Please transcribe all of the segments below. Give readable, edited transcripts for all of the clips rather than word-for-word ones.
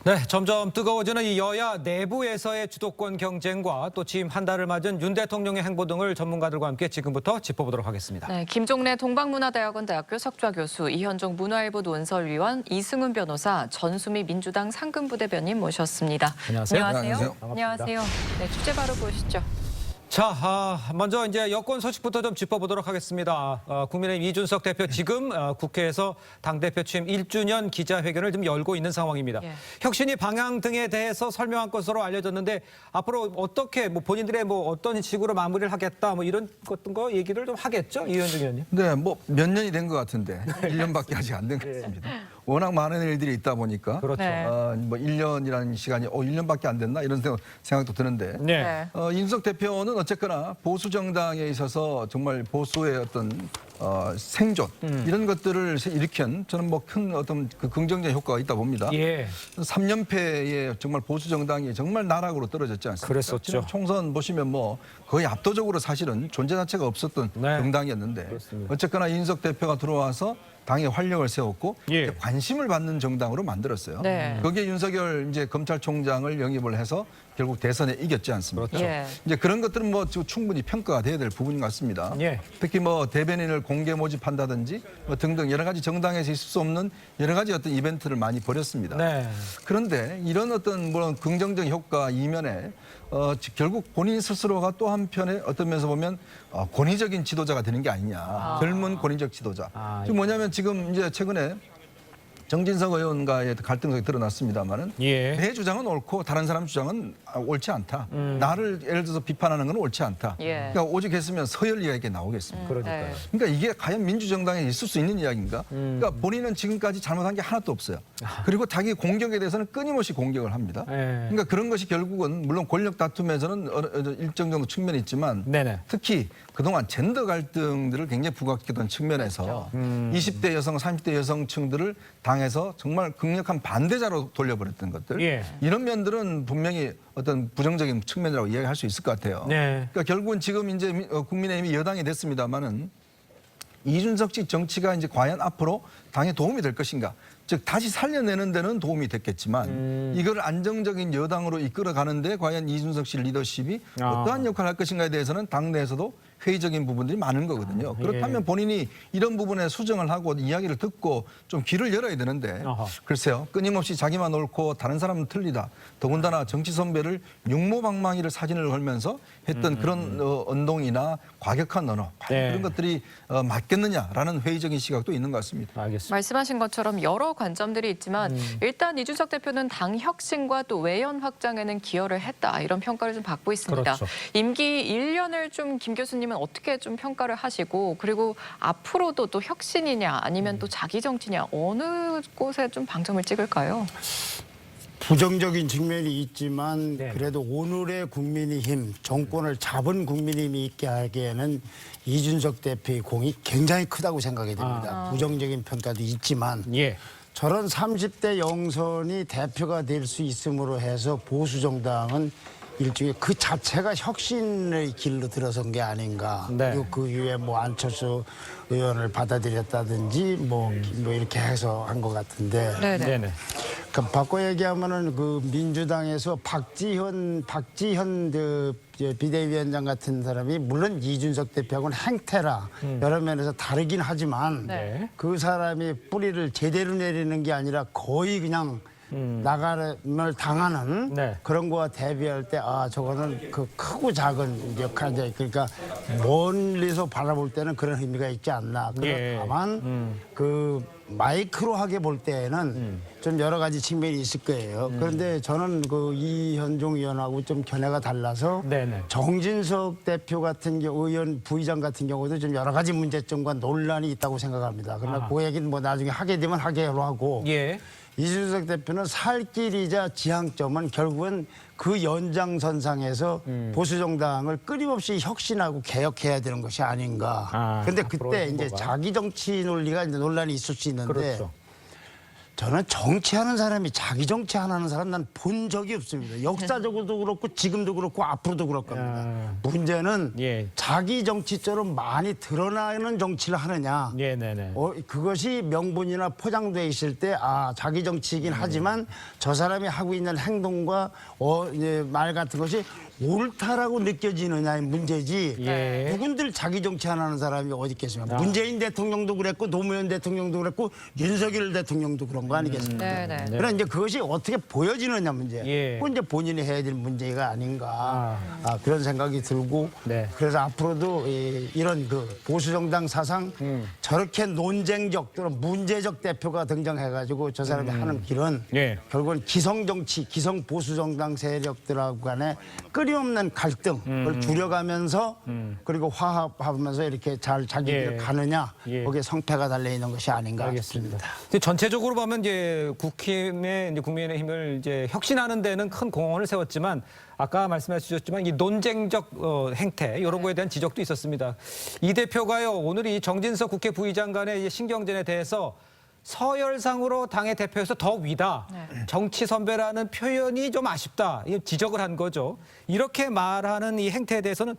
네, 점점 뜨거워지는 이 여야 내부에서의 주도권 경쟁과 또 취임 한 달을 맞은 윤 대통령의 행보 등을 전문가들과 함께 지금부터 짚어보도록 하겠습니다. 네, 김종래 동방문화대학원 대학교 석좌 교수, 이현종 문화일보 논설위원, 이승훈 변호사, 전수미 민주당 상근부대변인 모셨습니다. 안녕하세요. 안녕하세요. 반갑습니다. 안녕하세요. 네, 주제 바로 보시죠. 자, 먼저 이제 여권 소식부터 좀 짚어보도록 하겠습니다. 국민의힘 이준석 대표 지금 국회에서 당대표 취임 1주년 기자회견을 지금 열고 있는 상황입니다. 예. 혁신위 방향 등에 대해서 설명한 것으로 알려졌는데 앞으로 어떻게 본인들의 어떤 식으로 마무리를 하겠다 이런 거 얘기를 좀 하겠죠, 이현종 의원님? 네, 몇 년이 된 것 같은데 1년밖에 아직 안 된 것 같습니다. 워낙 많은 일들이 있다 보니까 그렇죠. 네. 1년이라는 시간이 1년밖에 안 됐나 이런 생각도 드는데 네. 이준석 대표는 어쨌거나 보수 정당에 있어서 정말 보수의 어떤 생존 이런 것들을 일으킨 저는 큰 어떤 그 긍정적 효과가 있다 봅니다. 예. 3연패에 정말 보수 정당이 정말 나락으로 떨어졌지 않습니까? 그랬었죠. 지난 총선 보시면 거의 압도적으로 사실은 존재 자체가 없었던 네. 정당이었는데 그렇습니다. 어쨌거나 이준석 대표가 들어와서 당에 활력을 세웠고 예. 관심을 받는 정당으로 만들었어요. 네. 거기에 윤석열 이제 검찰총장을 영입을 해서 결국 대선에 이겼지 않습니까? 그렇죠. 예. 이제 그런 것들은 충분히 평가가 돼야 될 부분인 것 같습니다. 예. 특히 대변인을 공개 모집한다든지 등등 여러 가지 정당에서 있을 수 없는 여러 가지 어떤 이벤트를 많이 벌였습니다. 네. 그런데 이런 어떤 긍정적 효과 이면에 결국 본인 스스로가 또 한편에 어떤 면에서 보면 권위적인 지도자가 되는 게 아니냐. 젊은 권위적 지도자. 지금 뭐냐면 지금 이제 최근에 정진석 의원과의 갈등이 드러났습니다만은 예. 내 주장은 옳고 다른 사람 주장은 옳지 않다. 나를 예를 들어서 비판하는 건 옳지 않다. 예. 그러니까 오직 했으면 서열리가 이렇게 나오겠습니다. 그러니까요. 네. 그러니까 이게 과연 민주정당에 있을 수 있는 이야기인가? 그러니까 본인은 지금까지 잘못한 게 하나도 없어요. 그리고 자기 공격에 대해서는 끊임없이 공격을 합니다. 네. 그러니까 그런 것이 결국은 물론 권력 다툼에서는 일정 정도 측면이 있지만 네네. 특히 그동안 젠더 갈등들을 굉장히 부각시켰던 측면에서 20대 여성, 30대 여성층들을 당에서 정말 강력한 반대자로 돌려버렸던 것들 예. 이런 면들은 분명히 어떤 부정적인 측면이라고 이야기할 수 있을 것 같아요. 네. 그러니까 결국은 지금 이제 국민의힘이 여당이 됐습니다만은 이준석식 정치가 이제 과연 앞으로 당에 도움이 될 것인가? 즉 다시 살려내는 데는 도움이 됐겠지만 이걸 안정적인 여당으로 이끌어가는데 과연 이준석 씨 리더십이 어떠한 역할을 할 것인가에 대해서는 당내에서도 회의적인 부분들이 많은 거거든요. 그렇다면 본인이 이런 부분에 수정을 하고 이야기를 듣고 좀 귀를 열어야 되는데 아하. 글쎄요. 끊임없이 자기만 옳고 다른 사람은 틀리다. 더군다나 정치 선배를 육모방망이를 사진을 걸면서 했던 그런 언동이나 과격한 언어 네. 그런 것들이 맞겠느냐라는 회의적인 시각도 있는 것 같습니다. 알겠습니다. 말씀하신 것처럼 여러 관점들이 있지만 일단 이준석 대표는 당 혁신과 또 외연 확장에는 기여를 했다. 이런 평가를 좀 받고 있습니다. 그렇죠. 임기 1년을 좀 김 교수님은 어떻게 좀 평가를 하시고 그리고 앞으로도 또 혁신이냐 아니면 또 자기 정치냐 어느 곳에 좀 방점을 찍을까요? 부정적인 측면이 있지만 네. 그래도 오늘의 국민의힘 정권을 잡은 국민의힘이 있게 하기에는 이준석 대표의 공이 굉장히 크다고 생각이 됩니다. 부정적인 평가도 있지만 예. 저런 30대 영선이 대표가 될 수 있음으로 해서 보수정당은 일종의 그 자체가 혁신의 길로 들어선 게 아닌가. 네. 그리고 그 위에 안철수 의원을 받아들였다든지 이렇게 해서 한 것 같은데. 네네. 네네. 그러니까 바꿔 얘기하면은 그 민주당에서 박지현 비대위원장 같은 사람이 물론 이준석 대표하고는 행태라 여러 면에서 다르긴 하지만 네. 그 사람이 뿌리를 제대로 내리는 게 아니라 거의 그냥 나가를 당하는 네. 그런 거와 대비할 때 저거는 그 크고 작은 역할인데 그러니까 멀리서 바라볼 때는 그런 의미가 있지 않나. 예. 다만 그 마이크로 하게 볼 때에는 좀 여러 가지 측면이 있을 거예요. 그런데 저는 그 이현종 의원하고 좀 견해가 달라서 네네. 정진석 대표 같은 경우 의원 부의장 같은 경우도 좀 여러 가지 문제점과 논란이 있다고 생각합니다. 그러나 그 얘기는 나중에 하게 되면 하게로 하고 예. 이준석 대표는 살 길이자 지향점은 결국은 그 연장선상에서 보수정당을 끊임없이 혁신하고 개혁해야 되는 것이 아닌가. 그런데 앞으로 그때 이제 후보가. 자기 정치 논리가 이제 논란이 있을 수 있는데 그렇죠. 저는 정치하는 사람이 자기 정치 안 하는 사람 난 본 적이 없습니다. 역사적으로도 그렇고 지금도 그렇고 앞으로도 그럴 겁니다. 문제는 예. 자기 정치처럼 많이 드러나는 정치를 하느냐. 예, 네네. 그것이 명분이나 포장돼 있을 때 자기 정치이긴 하지만 저 사람이 하고 있는 행동과 말 같은 것이 옳다라고 느껴지느냐의 문제지. 예. 누군들 자기 정치 안 하는 사람이 어디 있겠습니까? 문재인 대통령도 그랬고 노무현 대통령도 그랬고 윤석열 대통령도 그런 거 아니겠습니까? 네네. 그러나 이제 그것이 어떻게 보여지느냐 문제. 예. 그건 이제 본인이 해야 될 문제가 아닌가. 그런 생각이 들고. 네. 그래서 앞으로도 이런 그 보수 정당 사상 저렇게 논쟁적 또는 문제적 대표가 등장해가지고 저 사람이 하는 길은 예. 결국은 기성 정치, 기성 보수 정당 세력들하고 간에 끊임없는 갈등을 줄여가면서 그리고 화합하면서 이렇게 잘 자기들을 예. 가느냐 예. 거기에 성패가 달려 있는 것이 아닌가 알겠습니다. 싶습니다. 근데 전체적으로 보면 이제 국힘의 이제 국민의힘을 이제 혁신하는 데는 큰 공헌을 세웠지만 아까 말씀하셨지만 이 논쟁적 행태 이런 거에 대한 지적도 있었습니다. 이 대표가요 오늘 이 정진석 국회 부의장 간의 신경전에 대해서 서열상으로 당의 대표에서 더 위다. 정치 선배라는 표현이 좀 아쉽다. 이 지적을 한 거죠. 이렇게 말하는 이 행태에 대해서는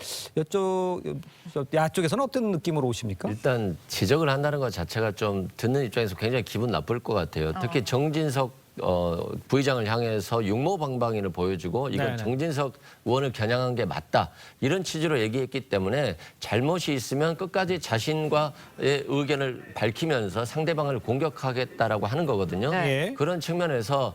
야쪽에서는 어떤 느낌으로 오십니까? 일단 지적을 한다는 것 자체가 좀 듣는 입장에서 굉장히 기분 나쁠 것 같아요. 특히 정진석 부의장을 향해서 육모방방이를 보여주고 이건 네네. 정진석 의원을 겨냥한 게 맞다. 이런 취지로 얘기했기 때문에 잘못이 있으면 끝까지 자신과의 의견을 밝히면서 상대방을 공격하겠다라고 하는 거거든요. 네. 예. 그런 측면에서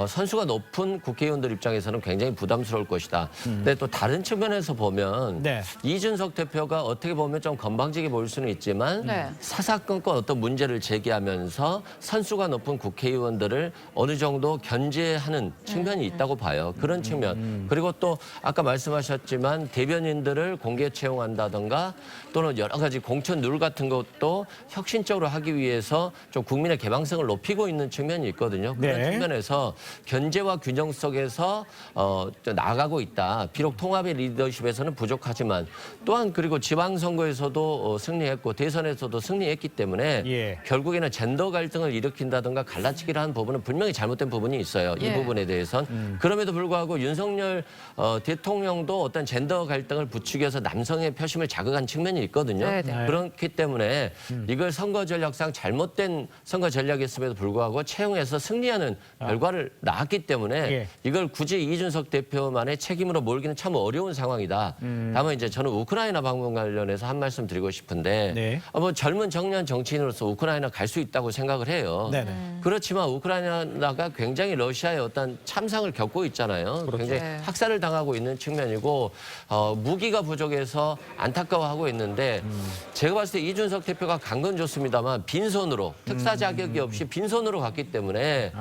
선수가 높은 국회의원들 입장에서는 굉장히 부담스러울 것이다. 근데 또 다른 측면에서 보면 네. 이준석 대표가 어떻게 보면 좀 건방지게 보일 수는 있지만 네. 사사건건 어떤 문제를 제기하면서 선수가 높은 국회의원들을 어느 정도 견제하는 측면이 있다고 봐요. 그런 측면. 그리고 또 아까 말씀하셨지만 대변인들을 공개 채용한다든가 또는 여러 가지 공천 룰 같은 것도 혁신적으로 하기 위해서 좀 국민의 개방성을 높이고 있는 측면이 있거든요. 그런 네. 측면에서 견제와 균형 속에서 나아가고 있다. 비록 통합의 리더십에서는 부족하지만 또한 그리고 지방선거에서도 승리했고 대선에서도 승리했기 때문에 예. 결국에는 젠더 갈등을 일으킨다든가 갈라치기를 하는 부분은 분명히 잘못된 부분이 있어요. 이 예. 부분에 대해선. 그럼에도 불구하고 윤석열 대통령도 어떤 젠더 갈등을 부추겨서 남성의 표심을 자극한 측면이 있거든요. 네, 네. 그렇기 때문에 이걸 선거 전략상 잘못된 선거 전략이었음에도 불구하고 채용해서 승리하는 결과를 낳았기 때문에 예. 이걸 굳이 이준석 대표만의 책임으로 몰기는 참 어려운 상황이다. 다만 이제 저는 우크라이나 방문 관련해서 한 말씀 드리고 싶은데 네. 뭐 젊은 청년 정치인으로서 우크라이나 갈 수 있다고 생각을 해요. 네네. 그렇지만 우크라이나가 굉장히 러시아의 어떤 참상을 겪고 있잖아요. 굉장히 네. 학살을 당하고 있는 측면이고 무기가 부족해서 안타까워하고 있는데 제가 봤을 때 이준석 대표가 간 건 좋습니다만 빈손으로 특사 자격이 없이 빈손으로 갔기 때문에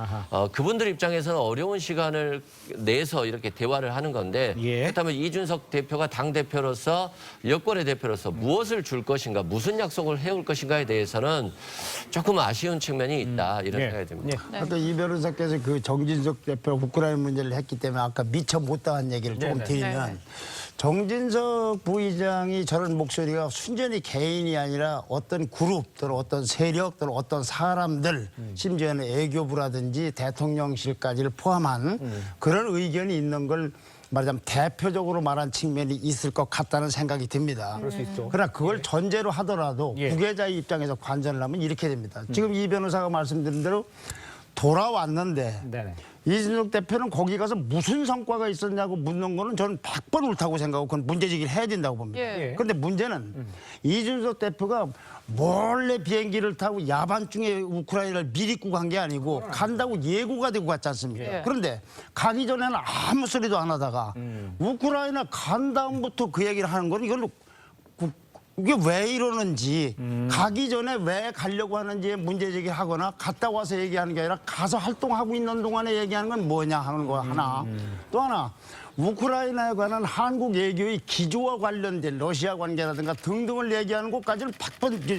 그분들 입장에서는 어려운 시간을 내서 이렇게 대화를 하는 건데 예. 그렇다면 이준석 대표가 당대표로서 여권의 대표로서 무엇을 줄 것인가 무슨 약속을 해올 것인가에 대해서는 조금 아쉬운 측면이 있다 이런 예. 생각이 듭니다. 예. 아까 이 변호사께서 그 정진석 대표 우크라이나 문제를 했기 때문에 아까 미처 못다한 얘기를 조금 네네. 드리면 네네. 정진석 부의장이 저런 목소리가 순전히 개인이 아니라 어떤 그룹 또는 어떤 세력 또는 어떤 사람들 심지어는 애교부라든지 대통령실까지를 포함한 그런 의견이 있는 걸 말하자면 대표적으로 말한 측면이 있을 것 같다는 생각이 듭니다. 그럴 수 있죠. 그러나 그걸 전제로 하더라도 예. 후계자의 입장에서 관전을 하면 이렇게 됩니다. 지금 이 변호사가 말씀드린 대로 돌아왔는데 네네. 이준석 대표는 거기 가서 무슨 성과가 있었냐고 묻는 거는 저는 100번 옳다고 생각하고 그건 문제제기를 해야 된다고 봅니다. 예. 그런데 문제는 이준석 대표가 몰래 비행기를 타고 야밤중에 우크라이나를 미리 꾸고 간 게 아니고 간다고 예고가 되고 갔지 않습니까? 예. 그런데 가기 전에는 아무 소리도 안 하다가 우크라이나 간 다음부터 그 얘기를 하는 거는 이걸로 이게 왜 이러는지 가기 전에 왜 가려고 하는지에 문제제기를 하거나 갔다 와서 얘기하는 게 아니라 가서 활동하고 있는 동안에 얘기하는 건 뭐냐 하는 거 하나 또 하나 우크라이나에 관한 한국 외교의 기조와 관련된 러시아 관계라든가 등등을 얘기하는 것까지는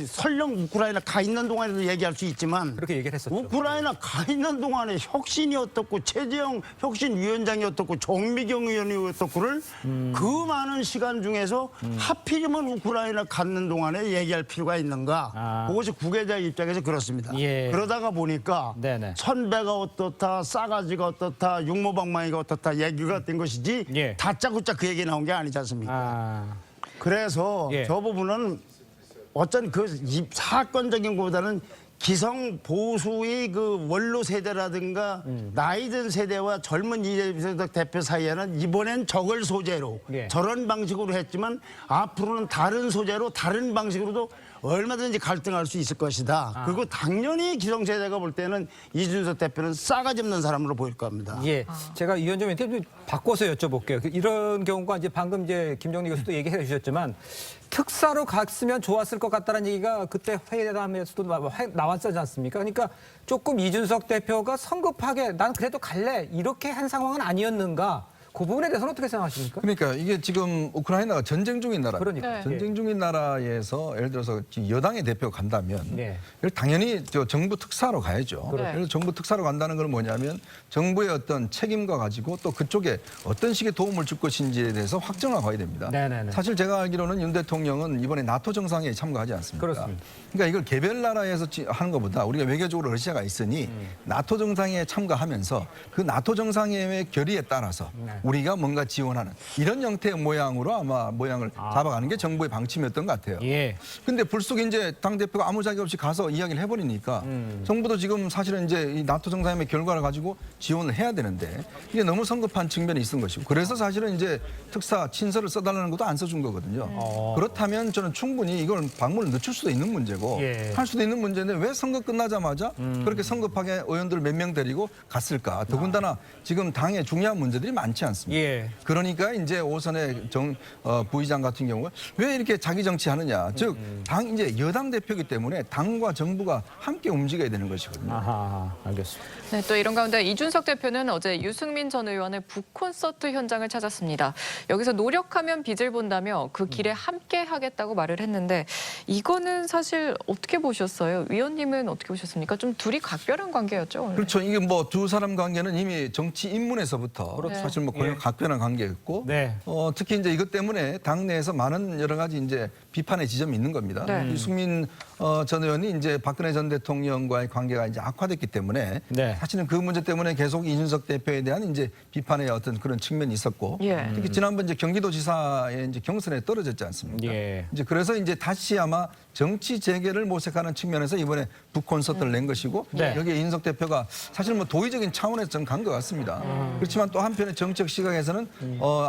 설령 우크라이나 가 있는 동안에도 얘기할 수 있지만 그렇게 얘기를 했었죠. 우크라이나 가 있는 동안에 혁신이 어떻고 최재형 혁신위원장이 어떻고 정미경 의원이 어떻고를 그 많은 시간 중에서 하필이면 우크라이나 갔는 동안에 얘기할 필요가 있는가. 그것이 구계자 입장에서 그렇습니다. 예. 그러다가 보니까 네네. 선배가 어떻다 싸가지가 어떻다 육모방망이가 어떻다 얘기가 된 것이지 예. 다짜고짜 그 얘기 나온 게 아니지 않습니까? 그래서 예. 저 부분은 어쩐 그 사건적인 것보다는 기성 보수의 그 원로 세대라든가 나이 든 세대와 젊은 이재석 대표 사이에는 이번엔 저걸 소재로 예. 저런 방식으로 했지만 앞으로는 다른 소재로 다른 방식으로도 얼마든지 갈등할 수 있을 것이다. 그리고 당연히 기성세대가 볼 때는 이준석 대표는 싸가지 없는 사람으로 보일 겁니다. 예, 제가 위원장님한테 좀 바꿔서 여쭤볼게요. 이런 경우가 이제 방금 이제 김정리 교수도 얘기해 주셨지만 특사로 갔으면 좋았을 것 같다는 얘기가 그때 회의담에서도 나왔지 않습니까? 그러니까 조금 이준석 대표가 성급하게 난 그래도 갈래 이렇게 한 상황은 아니었는가? 그 부분에 대해서는 어떻게 생각하십니까? 그러니까 이게 지금 우크라이나가 전쟁 중인 나라. 그러니까. 네. 전쟁 중인 나라에서 예를 들어서 여당의 대표가 간다면 네. 이걸 당연히 저 정부 특사로 가야죠. 그렇죠. 그래서 정부 특사로 간다는 건 뭐냐면 정부의 어떤 책임과 가지고 또 그쪽에 어떤 식의 도움을 줄 것인지에 대해서 확정을 가야 됩니다. 네네네. 사실 제가 알기로는 윤 대통령은 이번에 나토 정상회의에 참가하지 않습니까? 그렇습니다. 그러니까 이걸 개별 나라에서 하는 것보다 우리가 외교적으로 러시아가 있으니 나토 정상회의에 참가하면서 그 나토 정상회의의 결의에 따라서 우리가 뭔가 지원하는 이런 형태의 모양으로 아마 모양을 잡아가는 게 정부의 방침이었던 것 같아요. 예. 근데 불쑥 이제 당대표가 아무 자격 없이 가서 이야기를 해버리니까 정부도 지금 사실은 이제 이 나토 정상회의 결과를 가지고 지원을 해야 되는데 이게 너무 성급한 측면이 있는 것이고 그래서 사실은 이제 특사 친서를 써달라는 것도 안 써준 거거든요. 그렇다면 저는 충분히 이걸 방문을 늦출 수도 있는 문제고 예. 할 수도 있는 문제인데 왜 선거 끝나자마자 그렇게 성급하게 의원들을 몇 명 데리고 갔을까? 더군다나 지금 당에 중요한 문제들이 많지 않습니까? 예. 그러니까 이제 오선의 부의장 같은 경우 왜 이렇게 자기 정치하느냐? 즉 당 이제 여당 대표이기 때문에 당과 정부가 함께 움직여야 되는 것이거든요. 아하, 알겠습니다. 네, 또 이런 가운데 이준석 대표는 어제 유승민 전 의원의 북콘서트 현장을 찾았습니다. 여기서 노력하면 빚을 본다며 그 길에 함께 하겠다고 말을 했는데 이거는 사실 어떻게 보셨어요? 위원님은 어떻게 보셨습니까? 좀 둘이 각별한 관계였죠, 오늘. 그렇죠. 이게 뭐 두 사람 관계는 이미 정치 입문에서부터 사실 뭐 거의 예. 각별한 관계였고 네. 특히 이제 이것 때문에 당내에서 많은 여러 가지 이제 비판의 지점이 있는 겁니다. 네. 유승민 전 의원이 이제 박근혜 전 대통령과의 관계가 이제 악화됐기 때문에 네. 사실은 그 문제 때문에 계속 이준석 대표에 대한 이제 비판의 어떤 그런 측면이 있었고 예. 특히 지난번 이제 경기도지사의 이제 경선에 떨어졌지 않습니까? 예. 이제 그래서 이제 다시 아마 정치 재개를 모색하는 측면에서 이번에 북콘서트를 낸 것이고 네. 여기에 이준석 대표가 사실 뭐 도의적인 차원에서 저는 간 것 같습니다. 그렇지만 또 한편의 정책 시각에서는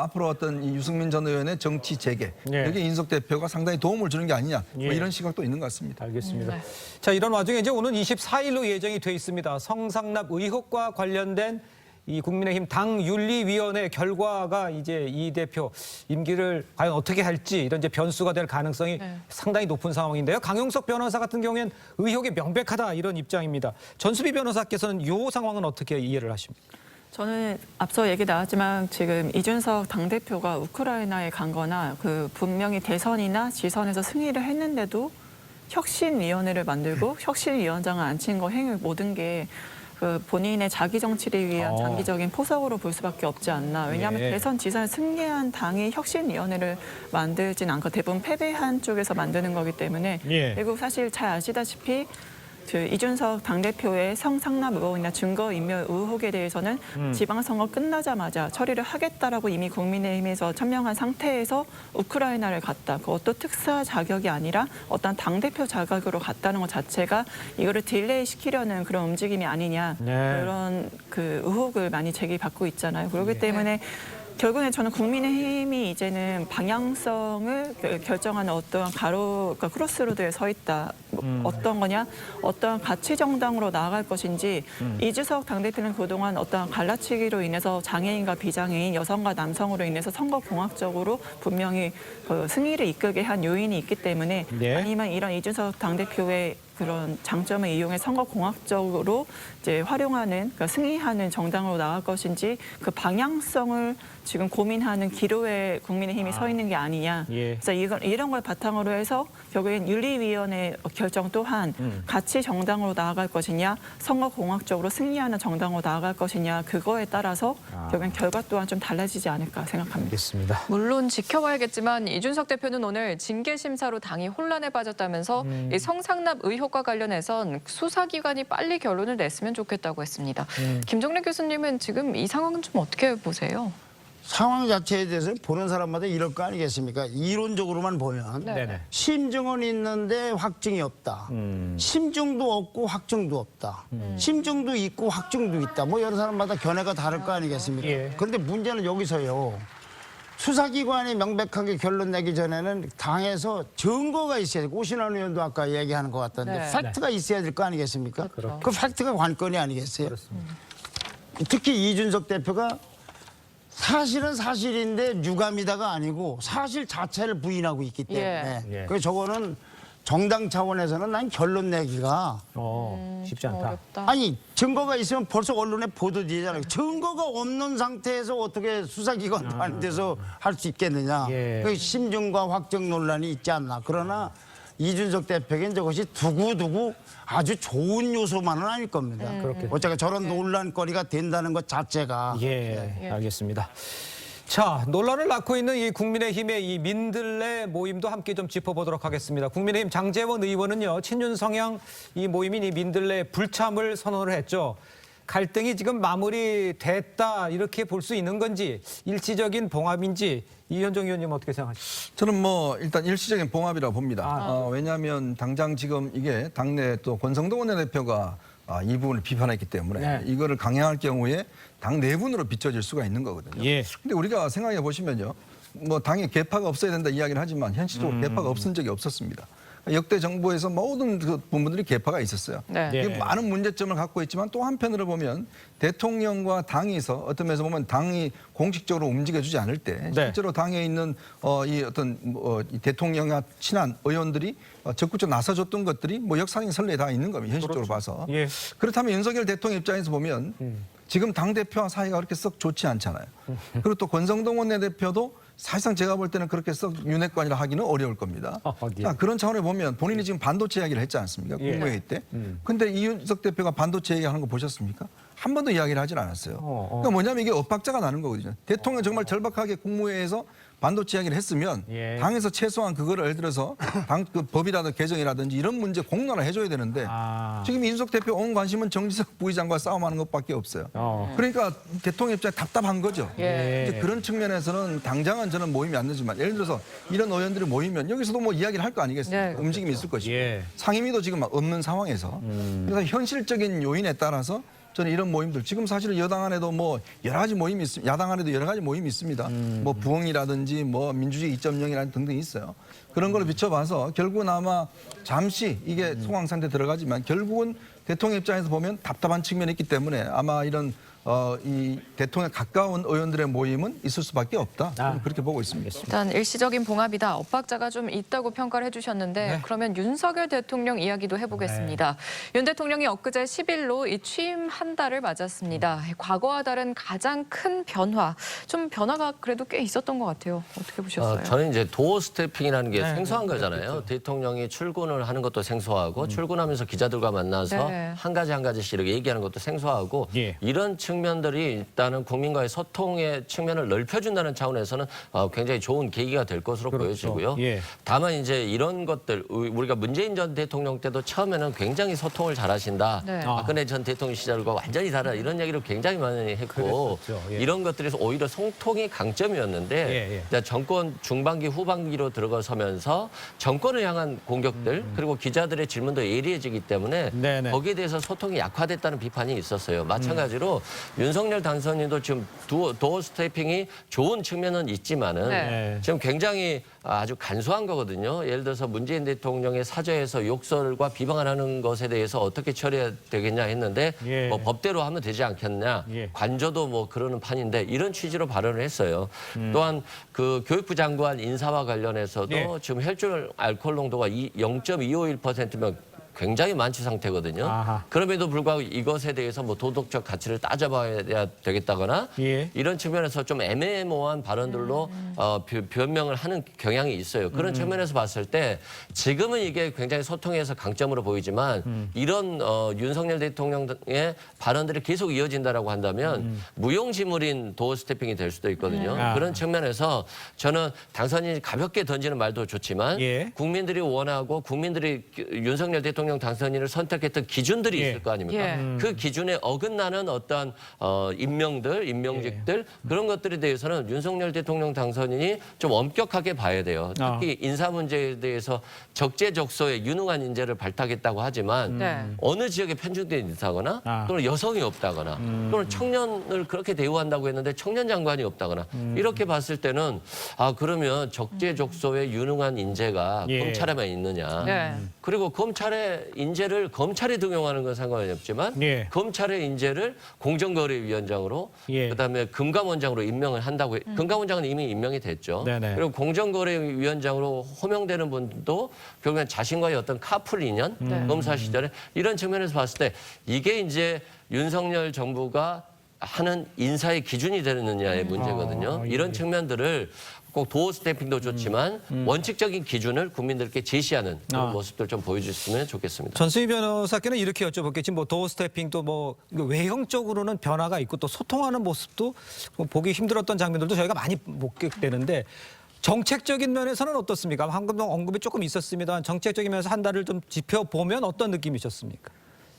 앞으로 어떤 이 유승민 전 의원의 정치 재개 예. 여기에 이준석 대표가 상당히 도움을 주는 게 아니냐 뭐 예. 이런 시각도 있는 것 같습니다. 알겠습니다. 자, 이런 와중에 이제 오는 24일로 예정이 돼 있습니다. 성상납 의혹과 관련된 이 국민의힘 당윤리위원회 결과가 이제 이 대표 임기를 과연 어떻게 할지 이런 이제 변수가 될 가능성이 네. 상당히 높은 상황인데요. 강용석 변호사 같은 경우에는 의혹이 명백하다 이런 입장입니다. 전수비 변호사께서는 이 상황은 어떻게 이해를 하십니까? 저는 앞서 얘기 나왔지만 지금 이준석 당대표가 우크라이나에 간 거나 그 분명히 대선이나 지선에서 승리를 했는데도 혁신위원회를 만들고 혁신위원장을 앉힌 거 행위 모든 게 그 본인의 자기 정치를 위한 장기적인 포석으로 볼 수밖에 없지 않나. 왜냐하면 예. 대선 지선에 승리한 당이 혁신위원회를 만들진 않고 대부분 패배한 쪽에서 만드는 거기 때문에 예. 그리고 사실 잘 아시다시피 그 이준석 당대표의 성상납 의혹이나 증거인멸 의혹에 대해서는 지방선거 끝나자마자 처리를 하겠다라고 이미 국민의힘에서 천명한 상태에서 우크라이나를 갔다. 그 어떤 특사 자격이 아니라 어떤 당대표 자격으로 갔다는 것 자체가 이거를 딜레이 시키려는 그런 움직임이 아니냐. 네. 그런 그 의혹을 많이 제기받고 있잖아요. 그렇기 때문에 결국엔 저는 국민의힘이 이제는 방향성을 결정하는 어떠한 그러니까 크로스로드에 서 있다. 어떤 거냐? 어떠한 가치 정당으로 나아갈 것인지 이준석 당대표는 그동안 어떠한 갈라치기로 인해서 장애인과 비장애인, 여성과 남성으로 인해서 선거 공학적으로 분명히 그 승리를 이끌게 한 요인이 있기 때문에 네. 아니면 이런 이준석 당대표의 그런 장점을 이용해 선거 공학적으로 이제 활용하는, 그러니까 승리하는 정당으로 나갈 것인지 그 방향성을 지금 고민하는 기로에 국민의힘이 서 있는 게 아니냐. 예. 그래서 이런 걸 바탕으로 해서 결국엔 윤리위원회 결정 또한 같이 정당으로 나아갈 것이냐, 선거 공학적으로 승리하는 정당으로 나아갈 것이냐, 그거에 따라서 결국엔 결과 또한 좀 달라지지 않을까 생각합니다. 알겠습니다. 물론 지켜봐야겠지만 이준석 대표는 오늘 징계 심사로 당이 혼란에 빠졌다면서 이 성상납 의혹과 관련해선 수사기관이 빨리 결론을 냈으면 좋겠다고 했습니다. 김정래 교수님은 지금 이 상황은 좀 어떻게 보세요? 상황 자체에 대해서 보는 사람마다 이럴 거 아니겠습니까? 이론적으로만 보면 네네. 심증은 있는데 확증이 없다. 심증도 없고 확증도 없다. 심증도 있고 확증도 있다. 뭐 여러 사람마다 견해가 다를 거 아니겠습니까? 예. 그런데 문제는 여기서요. 수사기관이 명백하게 결론 내기 전에는 당에서 증거가 있어야 되고 오신환 의원도 아까 얘기하는 것 같던데 네. 팩트가 있어야 될 거 아니겠습니까? 그렇죠. 그 팩트가 관건이 아니겠어요? 특히 이준석 대표가 사실은 사실인데 유감이다가 아니고 사실 자체를 부인하고 있기 때문에 예. 그래서 저거는 정당 차원에서는 난 결론 내기가 쉽지 않다. 어렵다. 아니 증거가 있으면 벌써 언론에 보도되잖아요. 증거가 없는 상태에서 어떻게 수사기관도 아닌 데서 할 수 있겠느냐. 예. 그 심증과 확정 논란이 있지 않나. 그러나 이준석 대표에겐 저것이 두고두고 아주 좋은 요소만은 아닐 겁니다. 어차피 저런 논란거리가 된다는 것 자체가 예, 알겠습니다. 자, 논란을 낳고 있는 이 국민의힘의 이 민들레 모임도 함께 좀 짚어보도록 하겠습니다. 국민의힘 장제원 의원은요, 친윤 성향 이 모임인 이 민들레 불참을 선언을 했죠. 갈등이 지금 마무리됐다 이렇게 볼 수 있는 건지 일시적인 봉합인지 이현정 의원님 어떻게 생각하십니까? 저는 뭐 일단 일시적인 봉합이라고 봅니다. 왜냐하면 당장 지금 이게 당내 또 권성동 원내대표가 이 부분을 비판했기 때문에 네. 이거를 강행할 경우에 당 내분으로 비춰질 수가 있는 거거든요. 예. 근데 우리가 생각해 보시면요. 뭐 당에 개파가 없어야 된다 이야기를 하지만 현실적으로 개파가 없은 적이 없었습니다. 역대 정부에서 모든 그 부분들이 개파가 있었어요. 네. 예. 이게 많은 문제점을 갖고 있지만 또 한편으로 보면 대통령과 당에서 어떤 면에서 보면 당이 공식적으로 움직여주지 않을 때 실제로 당에 있는 이 어떤 이 대통령과 친한 의원들이 적극적으로 나서줬던 것들이 뭐 역사적인 선례에 다 있는 겁니다. 현실적으로 봐서. 예. 그렇다면 윤석열 대통령 입장에서 보면 지금 당대표와 사이가 그렇게 썩 좋지 않잖아요. 그리고 또 권성동 원내대표도 사실상 제가 볼 때는 그렇게 썩 윤핵관이라 하기는 어려울 겁니다. 예. 자, 그런 차원에 보면 본인이 지금 반도체 이야기를 했지 않습니까? 예. 국무회의 때. 근데 이준석 대표가 반도체 얘기하는 거 보셨습니까? 한 번도 이야기를 하진 않았어요. 그러니까 뭐냐면 이게 엇박자가 나는 거거든요. 대통령 정말 절박하게 국무회의에서 반도체 이야기를 했으면 예. 당에서 최소한 그거를 예를 들어서 당 그 법이라든지 개정이라든지 이런 문제 공론화 해줘야 되는데 지금 이준석 대표 온 관심은 정지석 부의장과 싸움하는 것밖에 없어요. 그러니까 대통령 입장에 답답한 거죠. 예. 이제 그런 측면에서는 당장은 저는 모임이 안 되지만 예를 들어서 이런 의원들이 모이면 여기서도 뭐 이야기를 할 거 아니겠습니까? 네. 움직임이 있을 것이고 예. 상임위도 지금 없는 상황에서 그래서 현실적인 요인에 따라서 저는 이런 모임들 지금 사실은 여당 안에도 뭐 여러 가지 모임이 있습니다. 야당 안에도 여러 가지 모임이 있습니다. 뭐 부흥이라든지 뭐 민주주의 2.0이라든지 등등 있어요. 그런 걸로 비춰봐서 결국은 아마 잠시 이게 소강 상태 들어가지만 결국은 대통령 입장에서 보면 답답한 측면이 있기 때문에 아마 이런 이 대통령 가까운 의원들의 모임은 있을 수밖에 없다. 저는 그렇게 보고 있습니다. 일단 일시적인 봉합이다. 엇박자가 좀 있다고 평가를 해주셨는데 그러면 윤석열 대통령 이야기도 해보겠습니다. 윤 대통령이 엊그제 10일로 이 취임 한 달을 맞았습니다. 과거와 다른 가장 큰 변화, 좀 변화가 그래도 꽤 있었던 것 같아요. 어떻게 보셨어요? 저는 이제 도어 스태핑이라는 게 생소한 거잖아요. 대통령이 출근을 하는 것도 생소하고 출근하면서 기자들과 만나서 네. 한 가지씩 이렇게 얘기하는 것도 생소하고 예. 이런 측면들이 일단은 국민과의 소통의 측면을 넓혀준다는 차원에서는 굉장히 좋은 계기가 될 것으로 보여지고요. 예. 다만 이제 이런 것들 우리가 문재인 전 대통령 때도 처음에는 굉장히 소통을 잘하신다. 네. 박근혜 전 대통령 시절과 완전히 다르다 이런 얘기를 굉장히 많이 했고 그랬었죠. 예. 이런 것들에서 오히려 소통이 강점이었는데 예, 예. 이제 정권 중반기 후반기로 들어서면서 정권을 향한 공격들 그리고 기자들의 질문도 예리해지기 때문에 네네. 거기에 대해서 소통이 약화됐다는 비판이 있었어요. 마찬가지로 윤석열 당선인도 지금 도어 스태핑이 좋은 측면은 있지만은 네. 지금 굉장히 아주 간소한 거거든요. 예를 들어서 문재인 대통령의 사저에서 욕설과 비방을 하는 것에 대해서 어떻게 처리해야 되겠냐 했는데 예. 뭐 법대로 하면 되지 않겠냐. 예. 관저도 뭐 그러는 판인데 이런 취지로 발언을 했어요. 또한 그 교육부 장관 인사와 관련해서도 예. 지금 혈중 알코올 농도가 0.251%면 굉장히 많지 상태거든요. 아하. 그럼에도 불구하고 이것에 대해서 뭐 도덕적 가치를 따져봐야 되겠다거나 예. 이런 측면에서 좀 애매모호한 발언들로 변명을 하는 경향이 있어요. 그런 측면에서 봤을 때 지금은 이게 굉장히 소통에서 강점으로 보이지만 이런 윤석열 대통령의 발언들이 계속 이어진다라고 한다면 무용지물인 도어 스태핑이 될 수도 있거든요. 아. 그런 측면에서 저는 당선인이 가볍게 던지는 말도 좋지만 예. 국민들이 원하고 국민들이 윤석열 대통령 당선인을 선택했던 기준들이 예. 있을 거 아닙니까? 예. 그 기준에 어긋나는 어떤 임명직들 그런 것들에 대해서는 윤석열 대통령 당선인이 좀 엄격하게 봐야 돼요. 특히 인사 문제에 대해서 적재적소에 유능한 인재를 발탁했다고 하지만 네. 어느 지역에 편중된 인사거나 아. 또는 여성이 없다거나 또는 청년을 그렇게 대우한다고 했는데 청년 장관이 없다거나 이렇게 봤을 때는 그러면 적재적소에 유능한 인재가 예. 검찰에만 있느냐. 네. 그리고 검찰의 인재를 검찰이 등용하는 건 상관이 없지만 예. 검찰의 인재를 공정거래위원장으로 예. 그다음에 금감원장으로 임명을 한다고 금감원장은 이미 임명이 됐죠. 네네. 그리고 공정거래위원장으로 호명되는 분도 결국엔 자신과의 어떤 카풀 인연 네. 검사 시절에 이런 측면에서 봤을 때 이게 이제 윤석열 정부가 하는 인사의 기준이 되느냐의 문제거든요. 예. 이런 측면들을 꼭 도어 스탬핑도 좋지만 원칙적인 기준을 국민들께 제시하는 그런 모습들 좀 보여주셨으면 좋겠습니다. 전수희 변호사께는 이렇게 여쭤볼겠지. 뭐 도어 스태핑도 뭐 외형적으로는 변화가 있고 또 소통하는 모습도 보기 힘들었던 장면들도 저희가 많이 목격되는데 정책적인 면에서는 어떻습니까? 방금 언급이 조금 있었습니다. 정책적인 면에서 한 달을 좀 지켜보면 어떤 느낌이셨습니까?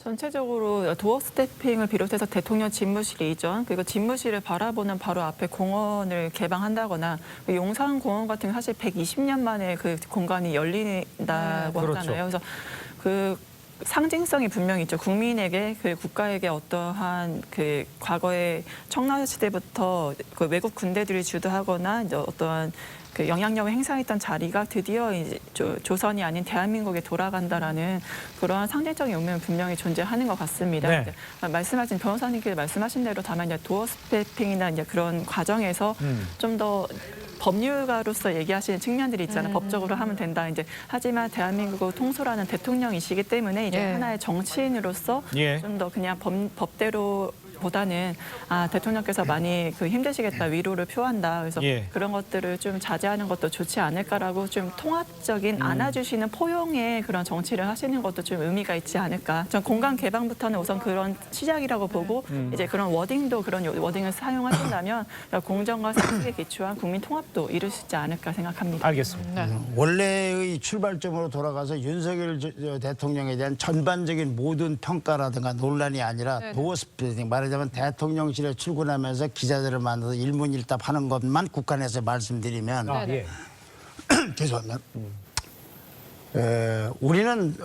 전체적으로 도어 스태핑을 비롯해서 대통령 집무실 이전 그리고 집무실을 바라보는 바로 앞에 공원을 개방한다거나 용산공원 같은 게 사실 120년 만에 그 공간이 열린다고 그렇죠. 하잖아요. 그래서 그 상징성이 분명히 있죠. 국민에게 그 국가에게 어떠한 그 과거의 청나라 시대부터 그 외국 군대들이 주도하거나 이제 어떠한 그 영향력을 행사했던 자리가 드디어 이제 조선이 아닌 대한민국에 돌아간다라는 그러한 상징적인 의미는 분명히 존재하는 것 같습니다. 네. 말씀하신 변호사님께서 말씀하신 대로 다만 이제 도어 스태핑이나 이제 그런 과정에서 좀 더 법률가로서 얘기하시는 측면들이 있잖아요. 법적으로 하면 된다. 이제 하지만 대한민국을 통솔하는 대통령이시기 때문에 이제 예. 하나의 정치인으로서 예. 좀 더 그냥 법대로 보다는 대통령께서 많이 힘드시겠다 위로를 표한다. 그래서 예. 그런 것들을 좀 자제하는 것도 좋지 않을까라고 좀 통합적인 안아주시는 포용의 그런 정치를 하시는 것도 좀 의미가 있지 않을까. 전 공간 개방부터는 우선 그런 시작이라고 보고 이제 그런 워딩도 그런 워딩을 사용하신다면 공정과 상식에 기초한 국민 통합도 이루시지 않을까 생각합니다. 알겠습니다. 원래의 출발점으로 돌아가서 윤석열 대통령에 대한 전반적인 모든 평가라든가 논란이 아니라 네네. 도어 스태핑 말하자면 대통령실에 출근하면서 기자들을 만나서 일문일답하는 것만 국한해서 말씀드리면 예. 죄송합니다. 우리는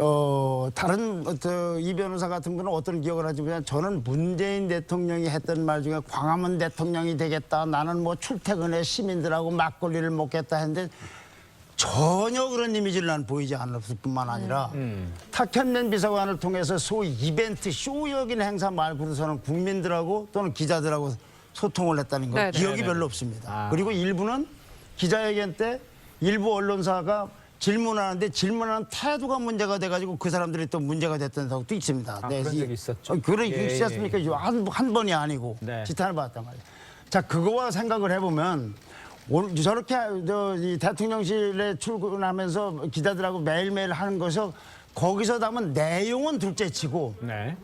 다른 이 변호사 같은 분은 어떤 기억을 하지만 저는 문재인 대통령이 했던 말 중에 광화문 대통령이 되겠다. 나는 뭐 출퇴근에 시민들하고 막걸리를 먹겠다 했는데 전혀 그런 이미지를 난 보이지 않았을 뿐만 아니라 탁현민 비서관을 통해서 소위 이벤트 쇼적인 행사 말고서는 국민들하고 또는 기자들하고 소통을 했다는 거 네네. 기억이 네네. 별로 없습니다. 그리고 일부는 기자회견 때 일부 언론사가 질문하는데 질문하는 태도가 문제가 돼가지고 그 사람들이 또 문제가 됐던 적도 있습니다. 그런 적이 있었죠. 그런 예, 있지 않습니까? 한 번이 아니고 네. 지탄을 받았단 말이에요. 자, 그거와 생각을 해보면 저렇게 이 대통령실에 출근하면서 기자들하고 매일매일 하는 것을 거기서 담은 내용은 둘째치고 네.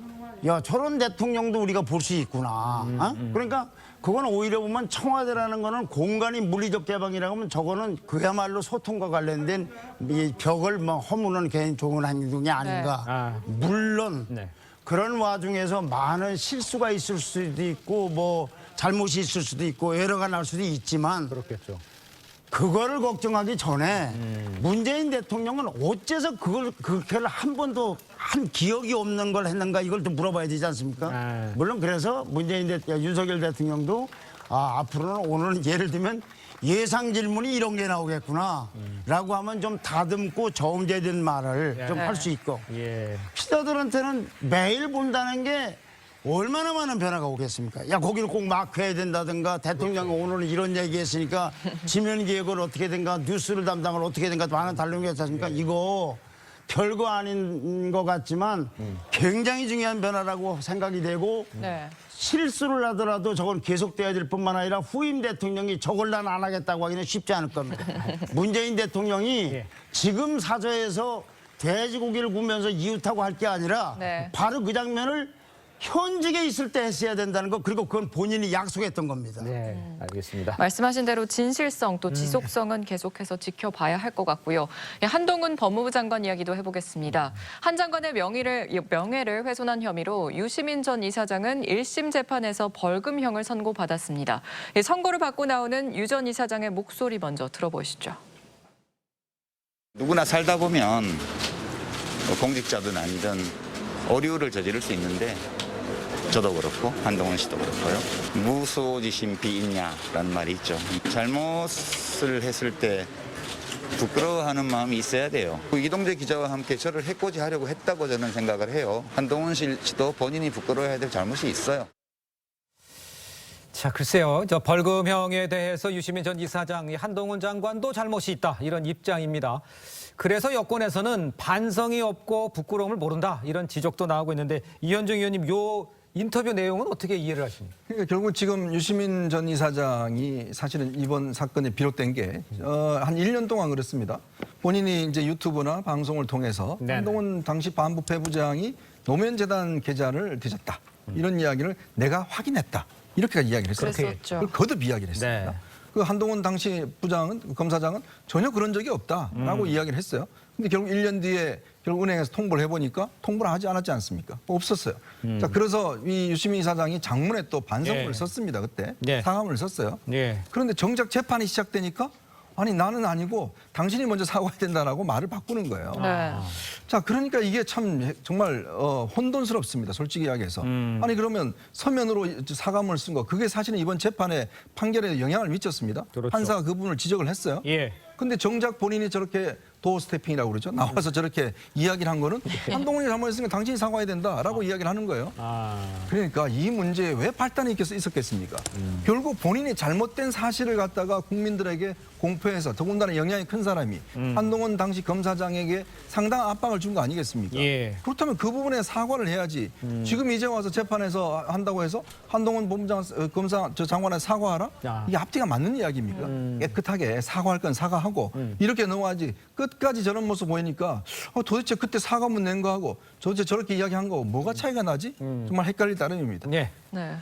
야 저런 대통령도 우리가 볼 수 있구나. 그러니까 그거는 오히려 보면 청와대라는 거는 공간이 물리적 개방이라고 하면 저거는 그야말로 소통과 관련된 이 벽을 뭐 허무는 개인 좋은 행동이 아닌가. 물론 네. 그런 와중에서 많은 실수가 있을 수도 있고 뭐 잘못이 있을 수도 있고 에러가 날 수도 있지만 그렇겠죠. 그거를 걱정하기 전에 문재인 대통령은 어째서 그걸 그렇게 한 번도 한 기억이 없는 걸 했는가 이걸 좀 물어봐야 되지 않습니까? 네. 물론 그래서 윤석열 대통령도 앞으로는 오늘은 예를 들면 예상 질문이 이런 게 나오겠구나 라고 하면 좀 다듬고 저음제된 말을 좀 할 수 있고 예. 기자들한테는 매일 본다는 게 얼마나 많은 변화가 오겠습니까? 야 거기를 꼭 마크해야 된다든가 대통령이 오늘은 이런 얘기했으니까 지면 기획을 어떻게 된가 뉴스를 담당을 어떻게 된가 많은 달려온 게 있지 않습니까? 이거 별거 아닌 것 같지만 굉장히 중요한 변화라고 생각이 되고 네. 실수를 하더라도 저건 계속돼야 될 뿐만 아니라 후임 대통령이 저걸 난 안 하겠다고 하기는 쉽지 않을 겁니다. 문재인 대통령이 예. 지금 사저에서 돼지고기를 구우면서 이웃하고 할 게 아니라 네. 바로 그 장면을 현직에 있을 때 했어야 된다는 거, 그리고 그건 본인이 약속했던 겁니다. 네, 알겠습니다. 말씀하신 대로 진실성 또 지속성은 계속해서 지켜봐야 할 것 같고요. 예, 한동훈 법무부 장관 이야기도 해보겠습니다. 한 장관의 명예를 훼손한 혐의로 유시민 전 이사장은 1심 재판에서 벌금형을 선고받았습니다. 예, 선고를 받고 나오는 유 전 이사장의 목소리 먼저 들어보시죠. 누구나 살다 보면 공직자든 아니든 오류를 저지를 수 있는데 저도 그렇고 한동훈 씨도 그렇고요. 무소지심 비있냐라는 말이 있죠. 잘못을 했을 때 부끄러워하는 마음이 있어야 돼요. 이동재 기자와 함께 저를 해코지하려고 했다고 저는 생각을 해요. 한동훈 씨도 본인이 부끄러워해야 될 잘못이 있어요. 자, 글쎄요. 저 벌금형에 대해서 유시민 전 이사장, 한동훈 장관도 잘못이 있다. 이런 입장입니다. 그래서 여권에서는 반성이 없고 부끄러움을 모른다. 이런 지적도 나오고 있는데 이현정 의원님 요 인터뷰 내용은 어떻게 이해를 하십니까? 그러니까 결국 지금 유시민 전 이사장이 사실은 이번 사건에 비롯된 게 한 1년 동안 그랬습니다. 본인이 이제 유튜브나 방송을 통해서 네네. 한동훈 당시 반부패 부장이 노면재단 계좌를 뒤졌다. 이런 이야기를 내가 확인했다. 이렇게까지 이야기를 했어요. 그랬었죠. 그걸 거듭 이야기를 했습니다. 네. 그 한동훈 당시 검사장은 전혀 그런 적이 없다라고 이야기를 했어요. 근데 결국 1년 뒤에 결국 은행에서 통보를 해보니까 통보를 하지 않았지 않습니까? 없었어요. 자, 그래서 이 유시민 이사장이 장문에 또 반성문을 예. 썼습니다. 그때 네. 사과문을 썼어요. 예. 그런데 정작 재판이 시작되니까 아니 나는 아니고 당신이 먼저 사과해야 된다라고 말을 바꾸는 거예요. 네. 자, 그러니까 이게 참 정말 혼돈스럽습니다. 솔직히 이야기해서. 아니 그러면 서면으로 사과문을 쓴 거 그게 사실은 이번 재판의 판결에 영향을 미쳤습니다. 그렇죠. 판사가 그 부분을 지적을 했어요. 예. 근데 정작 본인이 저렇게 도어 스태핑이라고 그러죠. 나와서 저렇게 이야기를 한 거는 한동훈이 잘못했으니까 당신이 사과해야 된다라고 이야기를 하는 거예요. 그러니까 이 문제에 왜 발단이 있었겠습니까? 결국 본인이 잘못된 사실을 갖다가 국민들에게 공표해서 더군다나 영향이 큰 사람이 한동훈 당시 검사장에게 상당한 압박을 준 거 아니겠습니까? 예. 그렇다면 그 부분에 사과를 해야지. 지금 이제 와서 재판에서 한다고 해서 한동훈 법무장 검사 저 장관에 사과하라? 야. 이게 앞뒤가 맞는 이야기입니까? 깨끗하게 사과할 건 사과하고 이렇게 넘어가지. 끝까지 저런 모습 보이니까 도대체 그때 사과문 낸 거하고 도대체 저렇게 이야기한 거하고 뭐가 차이가 나지? 정말 헷갈릴 따름입니다. 예. 네.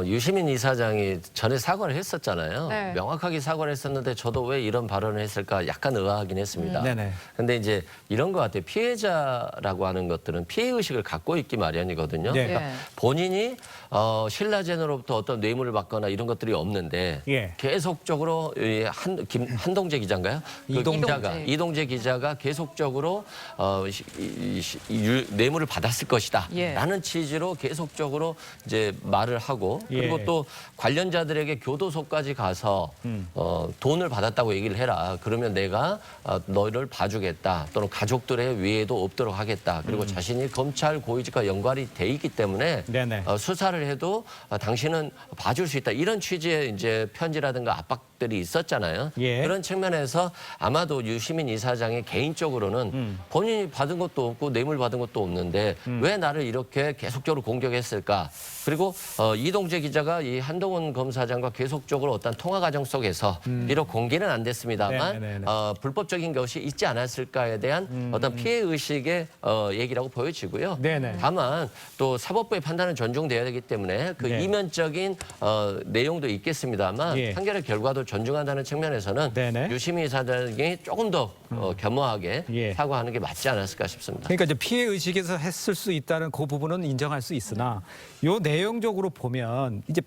유시민 이사장이 전에 사과를 했었잖아요. 네. 명확하게 사과를 했었는데 저도 왜 이런 발언을 했을까 약간 의아하긴 했습니다. 네네. 근데 이제 이런 것 같아요. 피해자라고 하는 것들은 피해의식을 갖고 있기 마련이거든요. 네. 그러니까 예. 본인이 신라젠으로부터 어떤 뇌물을 받거나 이런 것들이 없는데 예. 계속적으로 이 한동재 기자인가요? 이동재 기자가 계속적으로 뇌물을 받았을 것이다. 예. 라는 취지로 계속적으로 이제 말을 하고 그리고 예. 또 관련자들에게 교도소까지 가서 돈을 받았다고 얘기를 해라. 그러면 내가 너를 봐주겠다. 또는 가족들의 위해도 없도록 하겠다. 그리고 자신이 검찰 고위직과 연관이 돼 있기 때문에 네네. 수사를 해도 당신은 봐줄 수 있다. 이런 취지의 이제 편지라든가 압박들이 있었잖아요. 예. 그런 측면에서 아마도 유시민 이사장이 개인적으로는 본인이 받은 것도 없고 뇌물 받은 것도 없는데 왜 나를 이렇게 계속적으로 공격했을까? 그리고 이동재 기자가 이 한동훈 검사장과 계속적으로 어떤 통화 과정 속에서 비록 공개는 안 됐습니다만 네네네. 불법적인 것이 있지 않았을까에 대한 어떤 피해 의식의 얘기라고 보여지고요. 네네. 다만 또 사법부의 판단은 존중돼야 되기 때문에 그 네. 이면적인 내용도 있겠습니다만 예. 판결의 결과도 존중한다는 측면에서는 네네. 유시민 이사장이 조금 더 겸허하게 예. 사과하는 게 맞지 않았을까 싶습니다. 그러니까 이제 피해 의식에서 했을 수 있다는 그 부분은 인정할 수 있으나 요 내용적으로 보면 이제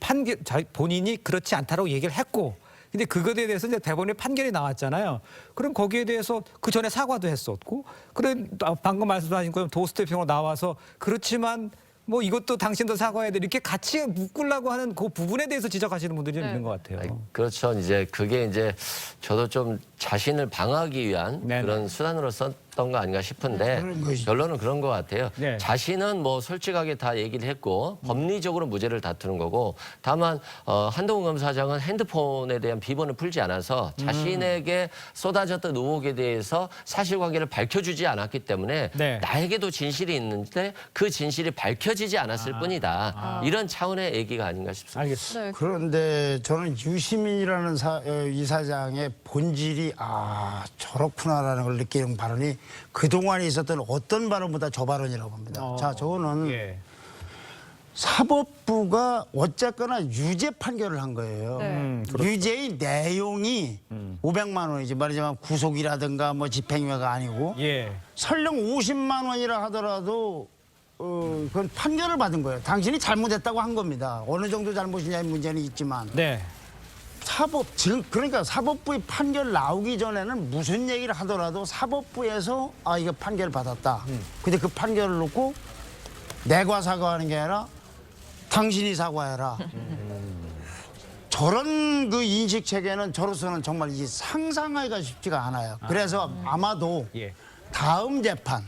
본인이 그렇지 않다라고 얘기를 했고 근데 그것에 대해서 이제 대법원의 판결이 나왔잖아요. 그럼 거기에 대해서 그 전에 사과도 했었고 그래 방금 말씀하신 것처럼 도스태핑으로 나와서 그렇지만 뭐 이것도 당신도 사과해야 돼 이렇게 같이 묶으려고 하는 그 부분에 대해서 지적하시는 분들이 좀 네. 있는 것 같아요. 아니, 그렇죠. 이제 그게 이제 저도 좀 자신을 방어하기 위한 네네. 그런 수단으로 거 아닌가 싶은데 그런 것이죠. 결론은 그런 것 같아요. 네. 자신은 뭐 솔직하게 다 얘기를 했고 법리적으로 무죄를 다투는 거고 다만 한동훈 검사장은 핸드폰에 대한 비번을 풀지 않아서 자신에게 쏟아졌던 의혹에 대해서 사실관계를 밝혀주지 않았기 때문에 네. 나에게도 진실이 있는데 그 진실이 밝혀지지 않았을 뿐이다. 이런 차원의 얘기가 아닌가 싶습니다. 알겠습니다. 네. 그런데 저는 유시민이라는 이사장의 본질이 저렇구나라는 걸 느끼는 발언이 그동안에 있었던 어떤 발언보다 저 발언이라고 봅니다. 자, 저거는 예. 사법부가 어쨌거나 유죄 판결을 한 거예요. 네. 유죄의 내용이 500만 원이지 말하자면 구속이라든가 뭐 집행유예가 아니고 예. 설령 50만 원이라 하더라도 그건 판결을 받은 거예요. 당신이 잘못했다고 한 겁니다. 어느 정도 잘못이냐의 문제는 있지만 네. 그러니까 사법부의 판결 나오기 전에는 무슨 얘기를 하더라도 사법부에서 이거 판결을 받았다. 근데 그 판결을 놓고 내가 사과하는 게 아니라 당신이 사과해라. 저런 그 인식 체계는 저로서는 정말 이 상상하기가 쉽지가 않아요. 그래서 아마도 예. 다음 재판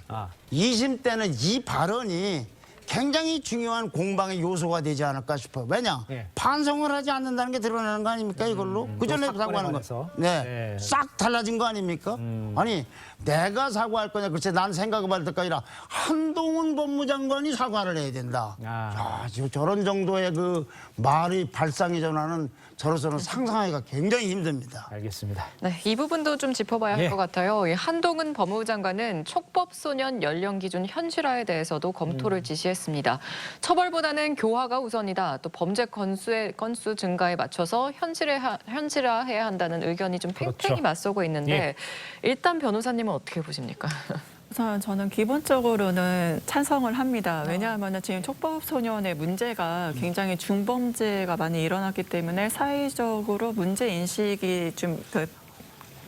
2심 때는 이 발언이 굉장히 중요한 공방의 요소가 되지 않을까 싶어요. 왜냐? 예. 반성을 하지 않는다는 게 드러나는 거 아닙니까, 이걸로? 그 전에 사건에 사과하는 관해서. 거. 네. 네. 싹 달라진 거 아닙니까? 아니, 내가 사과할 거냐, 글쎄, 난 생각을 받을 때가 아니라 한동훈 법무장관이 사과를 해야 된다. 야, 저런 정도의 그 말의 발상의 전환은 저로서는 상상하기가 굉장히 힘듭니다. 알겠습니다. 네, 이 부분도 좀 짚어봐야 할 예. 것 같아요. 이 한동훈 법무부 장관은 촉법소년 연령 기준 현실화에 대해서도 검토를 지시했습니다. 처벌보다는 교화가 우선이다. 또 범죄 건수 증가에 맞춰서 현실화해야 한다는 의견이 좀 팽팽히 그렇죠. 맞서고 있는데 예. 일단 변호사님은 어떻게 보십니까? 우선 저는 기본적으로는 찬성을 합니다. 왜냐하면 지금 촉법소년의 문제가 굉장히 중범죄가 많이 일어났기 때문에 사회적으로 문제 인식이 좀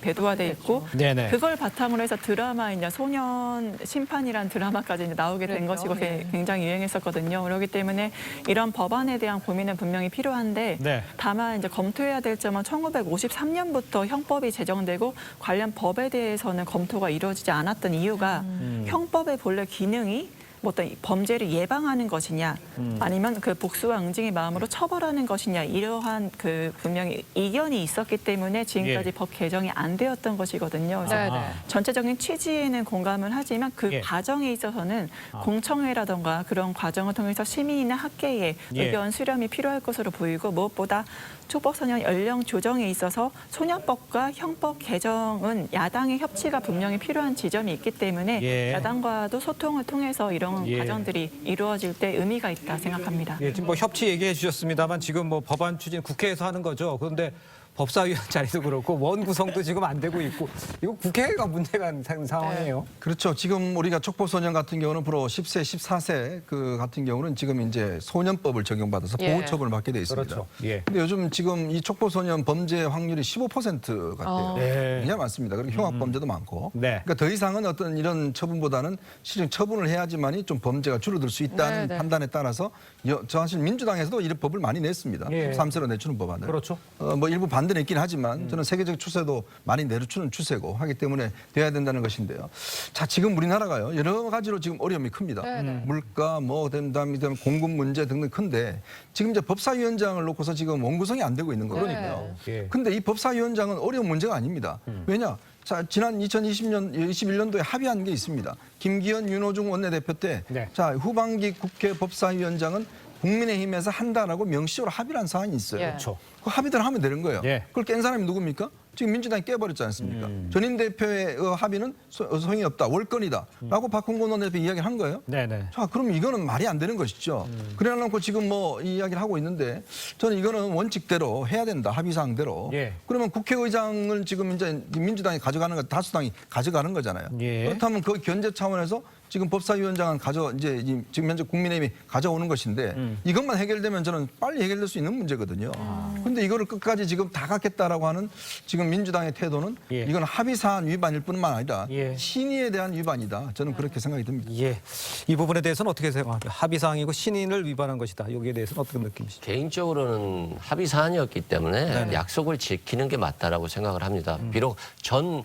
배도화돼 있고 네네. 그걸 바탕으로 해서 드라마이냐 소년 심판이란 드라마까지 이제 나오게 된 그렇죠. 것이고 예. 굉장히 유행했었거든요. 그렇기 때문에 이런 법안에 대한 고민은 분명히 필요한데 네. 다만 이제 검토해야 될 점은 1953년부터 형법이 제정되고 관련 법에 대해서는 검토가 이루어지지 않았던 이유가 형법의 본래 기능이 뭐 어떤 범죄를 예방하는 것이냐 아니면 그 복수와 응징의 마음으로 처벌하는 것이냐 이러한 그 분명히 이견이 있었기 때문에 지금까지 예. 법 개정이 안 되었던 것이거든요. 그래서 네네. 전체적인 취지에는 공감을 하지만 그 예. 과정에 있어서는 공청회라던가 그런 과정을 통해서 시민이나 학계의 예. 의견 수렴이 필요할 것으로 보이고 무엇보다 촉법소년 연령 조정에 있어서 소년법과 형법 개정은 야당의 협치가 분명히 필요한 지점이 있기 때문에 예. 야당과도 소통을 통해서 이런 예. 과정들이 이루어질 때 의미가 있다 생각합니다. 예, 지금 뭐 협치 얘기해 주셨습니다만 지금 뭐 법안 추진 국회에서 하는 거죠. 그런데 법사위원 자리도 그렇고 원 구성도 지금 안 되고 있고 이거 국회가 문제가 있는 상황이에요. 그렇죠. 지금 우리가 촉법소년 같은 경우는 앞으로 10세, 14세 그 같은 경우는 지금 이제 소년법을 적용받아서 예. 보호처벌을 받게 돼 있습니다. 그렇죠. 예. 근데 요즘 지금 이 촉법소년 범죄 확률이 15% 같아요. 네. 굉장히 많습니다. 그리고 흉악범죄도 많고. 네. 그러니까 더 이상은 어떤 이런 처분보다는 실은 처분을 해야지만이 좀 범죄가 줄어들 수 있다는 네, 네. 판단에 따라서 저 사실 민주당에서도 이런 법을 많이 냈습니다. 예. 3세로 내주는 법안을. 그렇죠. 뭐 일부 반대는 있긴 하지만 저는 세계적 추세도 많이 내려주는 추세고 하기 때문에 돼야 된다는 것인데요. 자, 지금 우리나라가요. 여러 가지로 지금 어려움이 큽니다. 네네. 물가, 뭐, 그다음에 공급 문제 등등 큰데 지금 이제 법사위원장을 놓고서 지금 원구성이 안 되고 있는 거거든요. 예. 근데 이 법사위원장은 어려운 문제가 아닙니다. 왜냐? 자, 지난 21년도에 합의한 게 있습니다. 김기현, 윤호중 원내대표 때 네. 자, 후반기 국회 법사위원장은 국민의힘에서 한다라고 명시적으로 합의를 한 사안이 있어요. 예. 그렇죠. 그 합의대로 하면 되는 거예요. 예. 그걸 깬 사람이 누굽니까? 지금 민주당이 깨버렸지 않습니까? 전임 대표의 합의는 소용이 없다, 월권이다 라고 박홍근 원내대표 이야기를 한 거예요. 네네. 자, 그럼 이거는 말이 안 되는 것이죠. 그래 놓고 지금 뭐 이야기를 하고 있는데 저는 이거는 원칙대로 해야 된다, 합의사항대로. 예. 그러면 국회의장을 지금 이제 민주당이 가져가는 거, 다수당이 가져가는 거잖아요. 예. 그렇다면 그 견제 차원에서 지금 법사위원장은 이제 지금 현재 국민의힘이 가져오는 것인데 이것만 해결되면 저는 빨리 해결될 수 있는 문제거든요. 그런데 이거를 끝까지 지금 다 갖겠다라고 하는 지금 민주당의 태도는 예. 이건 합의사안 위반일 뿐만 아니라 예. 신의에 대한 위반이다. 저는 그렇게 생각이 듭니다. 예. 이 부분에 대해서는 어떻게 생각합니까? 합의사항이고 신인을 위반한 것이다. 여기에 대해서는 어떻게 느낌이시죠? 개인적으로는 합의 사안이었기 때문에 약속을 지키는 게 맞다라고 생각을 합니다. 비록 전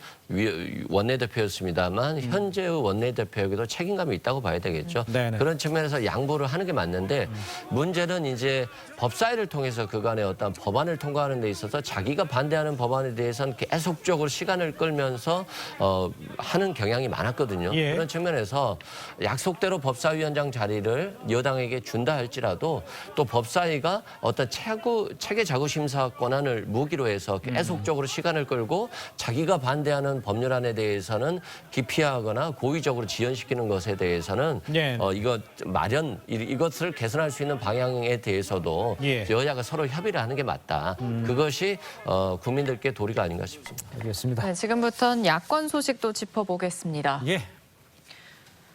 원내대표였습니다만 현재의 원내대표에게도 책임감이 있다고 봐야 되겠죠. 네네. 그런 측면에서 양보를 하는 게 맞는데 문제는 이제 법사위를 통해서 그간의 어떤 법안을 통과하는 데 있어서 자기가 반대하는 법안에 대해서는 계속적으로 시간을 끌면서 하는 경향이 많았거든요. 예. 그런 측면에서 약속대로 법사위원장 자리를 여당에게 준다 할지라도 또 법사위가 어떤 체계 자구 심사 권한을 무기로 해서 계속적으로 시간을 끌고 자기가 반대하는 법률안에 대해서는 기피하거나 고의적으로 지연시키는 것에 대해서는 예. 이것을 개선할 수 있는 방향에 대해서도 예. 여야가 서로 협의를 하는 게 맞다. 그것이 국민들께 도리가 아닌가 싶습니다. 알겠습니다. 네, 지금부터는 야권 소식도 짚어보겠습니다. 예.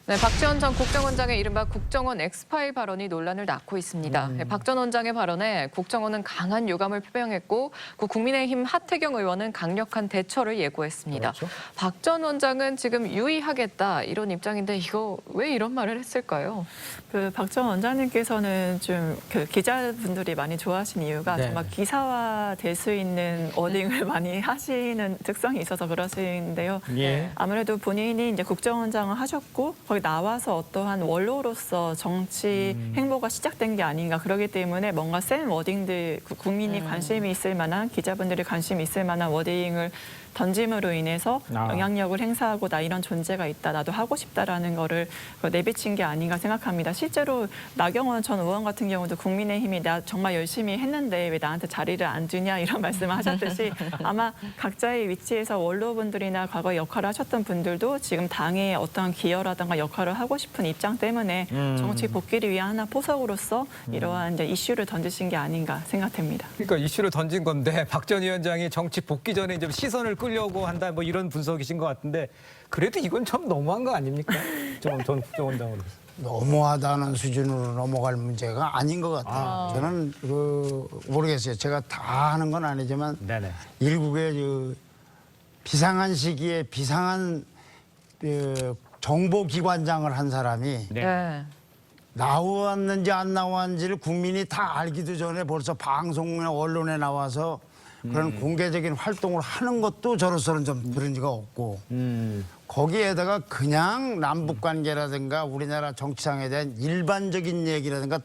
네, 박지원 전 국정원장의 이른바 국정원 엑스파일 발언이 논란을 낳고 있습니다. 네, 박 전 원장의 발언에 국정원은 강한 유감을 표명했고 국민의힘 하태경 의원은 강력한 대처를 예고했습니다. 그렇죠. 박 전 원장은 지금 유의하겠다 이런 입장인데 이거 왜 이런 말을 했을까요? 박 전 원장님께서는 좀 기자분들이 많이 좋아하신 이유가 네. 정말 기사화될 수 있는 워딩을 많이 하시는 특성이 있어서 그러시는데요. 예. 아무래도 본인이 이제 국정원장을 하셨고 거기 나와서 어떠한 원로로서 정치 행보가 시작된 게 아닌가. 그렇기 때문에 뭔가 센 워딩들 국민이 관심이 있을 만한 기자분들이 관심이 있을 만한 워딩을 던짐으로 인해서 영향력을 행사하고 나 이런 존재가 있다. 나도 하고 싶다라는 거를 내비친 게 아닌가 생각합니다. 실제로 나경원 전 의원 같은 경우도 국민의힘이 나 정말 열심히 했는데 왜 나한테 자리를 안 주냐 이런 말씀을 하셨듯이 아마 각자의 위치에서 원로분들이나 과거에 역할을 하셨던 분들도 지금 당의 어떤 기여라든가 역할을 하고 싶은 입장 때문에 정치 복귀를 위한 하나 포석으로서 이러한 이제 이슈를 던지신 게 아닌가 생각됩니다. 그러니까 이슈를 던진 건데 박 전 위원장이 정치 복귀 전에 이제 시선을 끌려고 한다 뭐 이런 분석이신 것 같은데 그래도 이건 좀 너무한 거 아닙니까? 전 국정원장으로서. 너무하다는 수준으로 넘어갈 문제가 아닌 것 같아요. 저는 모르겠어요. 제가 다 하는 건 아니지만 네네. 일국의 비상한 시기에 비상한 정보기관장을 한 사람이 네. 나왔는지 안 나왔는지를 국민이 다 알기도 전에 벌써 방송이나 언론에 나와서 그런 공개적인 활동을 하는 것도 저로서는 좀 들은 지가 없고 거기에다가 그냥 남북관계라든가 우리나라 정치상에 대한 일반적인 얘기라든가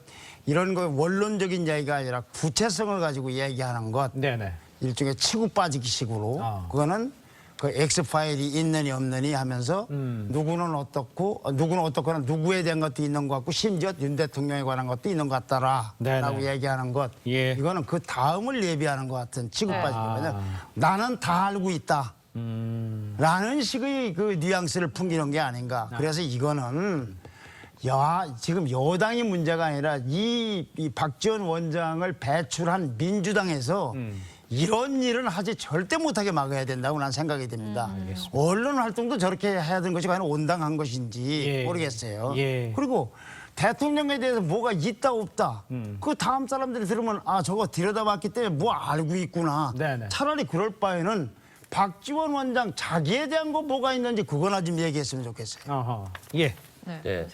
이런 거 원론적인 얘기가 아니라 구체성을 가지고 얘기하는 것 네네. 일종의 치고 빠지기 식으로 그거는 그 X파일이 있느니 없느니 하면서 누구는 어떻거나 누구에 대한 것도 있는 것 같고 심지어 윤 대통령에 관한 것도 있는 것 같다라고 네네. 얘기하는 것 예. 이거는 그 다음을 예비하는 것 같은 치고 빠지기면 나는 다 알고 있다 라는 식의 그 뉘앙스를 풍기는 게 아닌가. 그래서 이거는 지금 여당이 문제가 아니라 이 박지원 원장을 배출한 민주당에서 이런 일은 하지 절대 못하게 막아야 된다고 난 생각이 듭니다. 언론 활동도 저렇게 해야 되는 것이 과연 온당한 것인지 예. 모르겠어요. 예. 그리고 대통령에 대해서 뭐가 있다 없다. 그 다음 사람들이 들으면 저거 들여다봤기 때문에 뭐 알고 있구나. 네네. 차라리 그럴 바에는 박지원 원장 자기에 대한 거 뭐가 있는지 그거나 좀 얘기했으면 좋겠어요. 어허. 예. 예.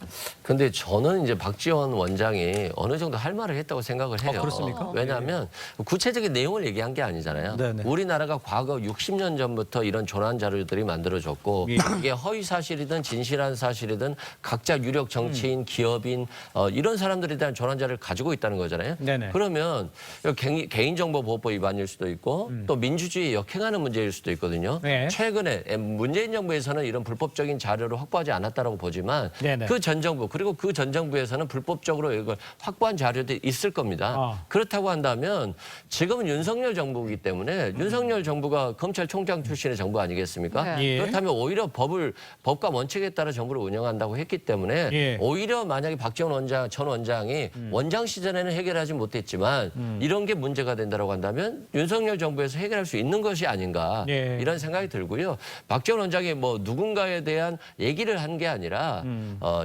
근데 저는 이제 박지원 원장이 어느 정도 할 말을 했다고 생각을 해요. 그렇습니까? 왜냐하면 구체적인 내용을 얘기한 게 아니잖아요. 네네. 우리나라가 과거 60년 전부터 이런 조난 자료들이 만들어졌고 이게 허위 사실이든 진실한 사실이든 각자 유력 정치인, 기업인 이런 사람들에 대한 조난 자료를 가지고 있다는 거잖아요. 네네. 그러면 개인정보보호법 위반일 수도 있고 또 민주주의에 역행하는 문제일 수도 있거든요. 네. 최근에 문재인 정부에서는 이런 불법적인 자료를 확보하지 않았다고 보지만 네네. 그 전 정부 그리고 그 전 정부에서는 불법적으로 이걸 확보한 자료들이 있을 겁니다. 그렇다고 한다면 지금은 윤석열 정부이기 때문에 윤석열 정부가 검찰총장 출신의 정부 아니겠습니까? 네. 예. 그렇다면 오히려 법과 원칙에 따라 정부를 운영한다고 했기 때문에 예. 오히려 만약에 박지원 전 원장이 원장 시절에는 해결하지 못했지만 이런 게 문제가 된다고 한다면 윤석열 정부에서 해결할 수 있는 것이 아닌가 예. 이런 생각이 들고요. 박지원 원장이 뭐 누군가에 대한 얘기를 한 게 아니라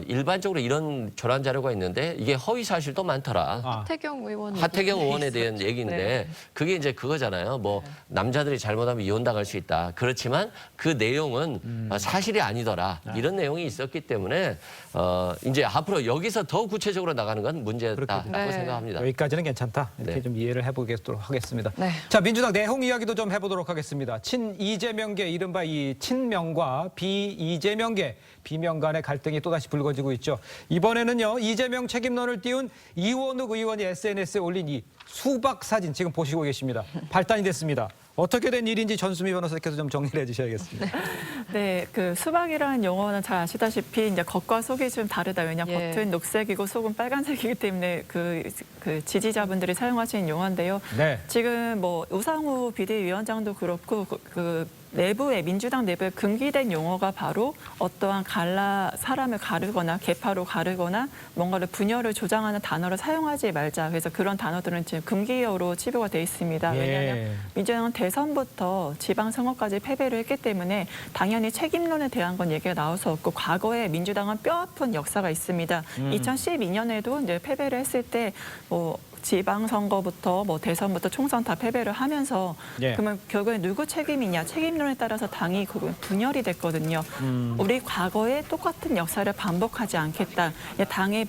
일반적으로 이런 조란 자료가 있는데 이게 허위 사실도 많더라. 하태경 의원 하태경 의원에 대한 있었죠. 얘기인데 네. 그게 이제 그거잖아요. 뭐 남자들이 잘못하면 이혼당할 수 있다. 그렇지만 그 내용은 사실이 아니더라. 이런 내용이 있었기 때문에 이제 앞으로 여기서 더 구체적으로 나가는 건 문제다라고 네. 생각합니다. 여기까지는 괜찮다. 이렇게 네. 좀 이해를 해보도록 하겠습니다. 네. 자, 민주당 내홍 이야기도 좀 해보도록 하겠습니다. 친 이재명계 이른바 이 친명과 비이재명계 비명 간의 갈등이 또다시 불거지고 있죠. 이번에는요, 이재명 책임론을 띄운 이원욱 의원이 SNS에 올린 이 수박 사진 지금 보시고 계십니다. 발단이 됐습니다. 어떻게 된 일인지 전수미 변호사께서 좀 정리를 해주셔야겠습니다. 네, 그 수박이라는 용어는 잘 아시다시피 이제 겉과 속이 좀 다르다. 왜냐 예. 겉은 녹색이고 속은 빨간색이기 때문에 그 지지자분들이 사용하시는 용어인데요. 네. 지금 뭐 우상호 비대위원장도 그렇고 그 내부에 민주당 내부에 금기된 용어가 바로 어떠한 사람을 가르거나 계파로 가르거나 뭔가를 분열을 조장하는 단어를 사용하지 말자. 그래서 그런 단어들은 지금 금기어로 치부가 돼 있습니다. 예. 왜냐하면 민주당은 대선부터 지방선거까지 패배를 했기 때문에 당연히 책임론에 대한 건 얘기가 나올 수 없고 과거에 민주당은 뼈아픈 역사가 있습니다. 2012년에도 이제 패배를 했을 때 뭐 지방선거부터 뭐 대선부터 총선 다 패배를 하면서 예. 그러면 결국에 누구 책임이냐 책임론에 따라서 당이 분열이 됐거든요. 우리 과거에 똑같은 역사를 반복하지 않겠다. 당의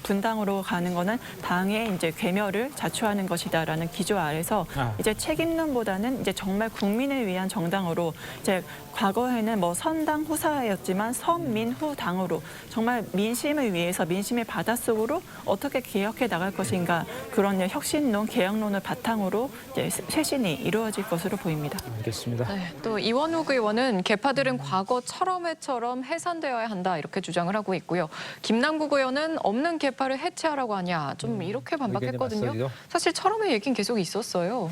분당으로 가는 거는 당의 이제 괴멸을 자초하는 것이다라는 기조 아래서 이제 책임론보다는 이제 정말 국민을 위한 정당으로 이제 과거에는 뭐 선당 후사였지만 선민후 당으로 정말 민심을 위해서 민심의 바닷속으로 어떻게 개혁해 나갈 것인가 그런 혁신론, 개혁론을 바탕으로 이제 쇄신이 이루어질 것으로 보입니다. 알겠습니다. 네, 또 이원욱 의원은 개파들은 과거처럼 해산되어야 한다 이렇게 주장을 하고 있고요. 김남국 의원은 없는 개파를 해체하라고 하냐 좀 이렇게 의견이 반박했거든요. 맞서죠. 사실 처럼의 얘기는 계속 있었어요.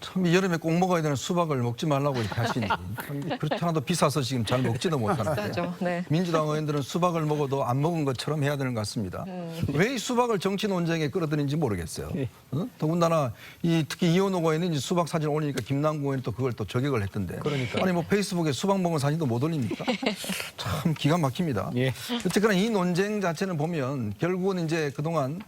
참 여름에 꼭 먹어야 되는 수박을 먹지 말라고 이렇게 하시니 참 그렇지 않아도 비싸서 지금 잘 먹지도 못하는데 비싸죠. 네. 민주당 의원들은 수박을 먹어도 안 먹은 것처럼 해야 되는 것 같습니다. 왜 이 수박을 정치 논쟁에 끌어들이는지 모르겠어요. 더군다나 특히 이원욱 의원이 수박 사진 올리니까 김남국 의원이 또 그걸 또 저격을 했던데. 아니 뭐 페이스북에 수박 먹은 사진도 못 올립니까? 참 기가 막힙니다. 예. 어쨌거나 이 논쟁 자체는 보면 결국은 이제 그동안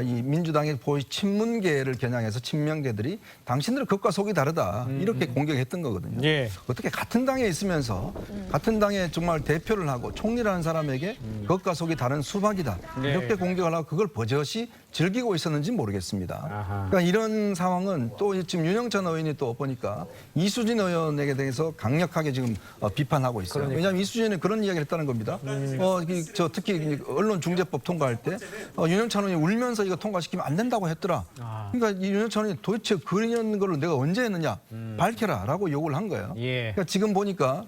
이 민주당의 친문계를 겨냥해서 친명계들이 당신들 겉과 속이 다르다 이렇게 공격했던 거거든요. 예. 어떻게 같은 당에 있으면서 같은 당에 정말 대표를 하고 총리라는 사람에게 겉과 속이 다른 수박이다 네. 이렇게 공격을 하고 그걸 버젓이 즐기고 있었는지 모르겠습니다. 아하. 그러니까 이런 상황은 또 지금 윤영찬 의원이 또 보니까 이수진 의원에게 대해서 강력하게 지금 비판하고 있어요. 그러니까. 왜냐하면 이수진이 그런 이야기를 했다는 겁니다. 특히 언론중재법 통과할 때 윤영찬 의원이 울면서 이거 통과시키면 안 된다고 했더라. 그러니까 이 윤영찬 의원이 도대체 그런 걸 내가 언제 했느냐 밝혀라라고 요구를 한 거예요. 예. 그러니까 지금 보니까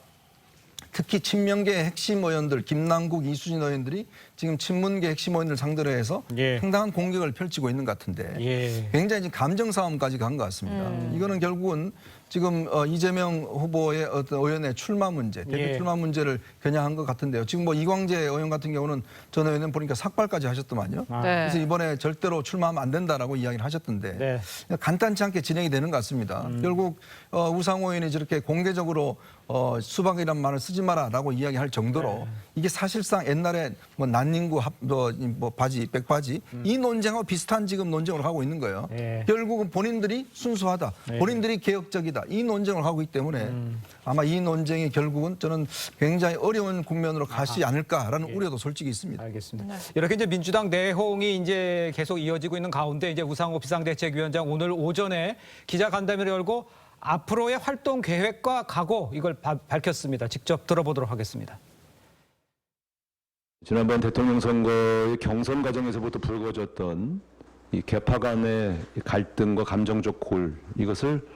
특히 친명계 핵심 의원들 김남국, 이수진 의원들이 지금 친문계 핵심 의원들 상대로 해서 예. 상당한 공격을 펼치고 있는 것 같은데 예. 굉장히 지금 감정 싸움까지 간 것 같습니다. 이거는 결국은 지금 이재명 후보의 어떤 의원의 출마 문제, 대표 예. 출마 문제를 겨냥한 것 같은데요. 지금 뭐 이광재 의원 같은 경우는 전 의원은 보니까 삭발까지 하셨더만요. 아. 네. 그래서 이번에 절대로 출마하면 안 된다라고 이야기를 하셨던데 네. 간단치 않게 진행이 되는 것 같습니다. 결국 우상호 의원이 저렇게 공개적으로 수박이란 말을 쓰지 마라라고 이야기할 정도로 이게 사실상 옛날에 뭐 난닝구 뭐 바지, 백바지 이 논쟁하고 비슷한 지금 논쟁을 하고 있는 거예요. 네. 결국은 본인들이 순수하다, 본인들이 개혁적이다 이 논쟁을 하고 있기 때문에 아마 이 논쟁이 결국은 저는 굉장히 어려운 국면으로 가지 않을까라는 우려도 솔직히 있습니다. 알겠습니다. 이렇게 이제 민주당 내홍이 이제 계속 이어지고 있는 가운데 이제 우상호 비상대책위원장 오늘 오전에 기자간담회를 열고 앞으로의 활동 계획과 각오 이걸 밝혔습니다. 직접 들어보도록 하겠습니다. 지난번 대통령 선거의 경선 과정에서부터 불거졌던 이 계파 간의 갈등과 감정적 골 이것을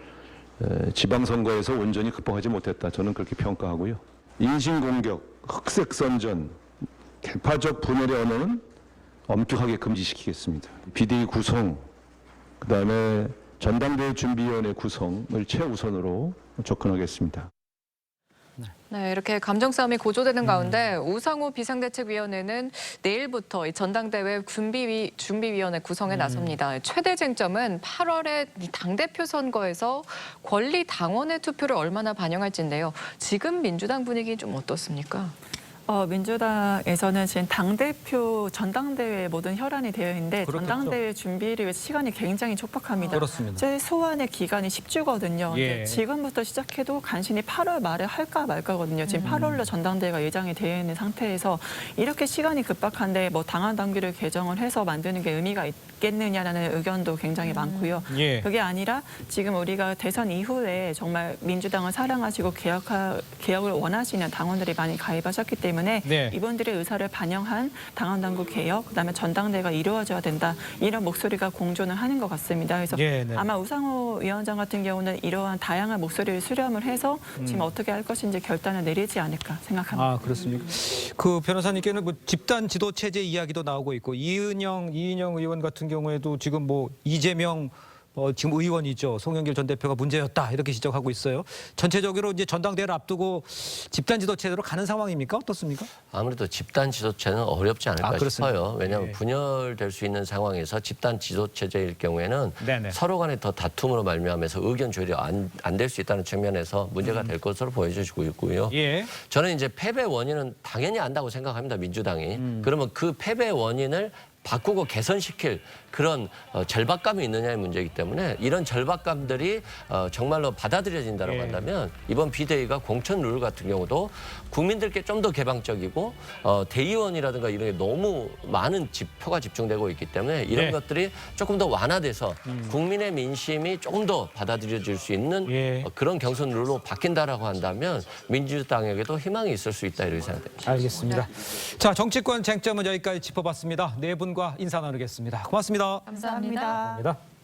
지방선거에서 온전히 극복하지 못했다. 저는 그렇게 평가하고요. 인신공격, 흑색선전, 계파적 분열의 언어는 엄격하게 금지시키겠습니다. 비대위 구성, 그다음에 전당대회 준비위원회 구성을 최우선으로 접근하겠습니다. 네, 이렇게 감정 싸움이 고조되는 가운데 우상호 비상대책위원회는 내일부터 이 전당대회 준비위원회 구성에 나섭니다. 최대 쟁점은 8월에 당대표 선거에서 권리 당원의 투표를 얼마나 반영할지인데요. 지금 민주당 분위기 좀 어떻습니까? 민주당에서는 지금 당대표 전당대회 모든 혈안이 되어 있는데 그렇겠죠. 전당대회 준비를 위해서 시간이 굉장히 촉박합니다. 그렇습니다. 최소한의 기간이 10주거든요. 예. 지금부터 시작해도 간신히 8월 말에 할까 말까거든요. 지금 8월로 전당대회가 예정이 되어 있는 상태에서 이렇게 시간이 급박한데 뭐 당헌 당규를 개정을 해서 만드는 게 의미가 있겠느냐라는 의견도 굉장히 많고요. 예. 그게 아니라 지금 우리가 대선 이후에 정말 민주당을 사랑하시고 개혁을 원하시는 당원들이 많이 가입하셨기 때문에 네. 이분들의 의사를 반영한 당헌당규 개혁, 그다음에 전당대회가 이루어져야 된다. 이런 목소리가 공존을 하는 것 같습니다. 그래서 네. 아마 우상호 위원장 같은 경우는 이러한 다양한 목소리를 수렴을 해서 지금 어떻게 할 것인지 결단을 내리지 않을까 생각합니다. 아, 그렇습니까? 그 변호사님께는 뭐 집단 지도 체제 이야기도 나오고 있고 이인영 의원 같은 경우에도 지금 뭐 이재명 지금 의원이죠. 송영길 전 대표가 문제였다 이렇게 지적하고 있어요. 전체적으로 이제 전당대회를 앞두고 집단 지도 체제로 가는 상황입니까? 어떻습니까? 아무래도 집단 지도체는 어렵지 않을까 그렇습니까? 싶어요. 왜냐하면 예. 분열될 수 있는 상황에서 집단 지도체제일 경우에는 네네. 서로 간에 더 다툼으로 말미암아서 의견 조율이 안 될 수 있다는 측면에서 문제가 될 것으로 보여지고 있고요. 예. 저는 이제 패배 원인은 당연히 안다고 생각합니다. 민주당이. 그러면 그 패배 원인을 바꾸고 개선시킬 그런 절박감이 있느냐의 문제이기 때문에 이런 절박감들이 정말로 받아들여진다고 한다면 이번 비대위가 공천 룰 같은 경우도 국민들께 좀 더 개방적이고 대의원이라든가 이런 게 너무 많은 표가 집중되고 있기 때문에 이런 네. 것들이 조금 더 완화돼서 국민의 민심이 조금 더 받아들여질 수 있는 예. 그런 경선 룰로 바뀐다라고 한다면 민주당에게도 희망이 있을 수 있다 이렇게 생각됩니다. 알겠습니다. 자, 정치권 쟁점은 여기까지 짚어봤습니다. 네 분과 인사 나누겠습니다. 고맙습니다. 감사합니다. 감사합니다.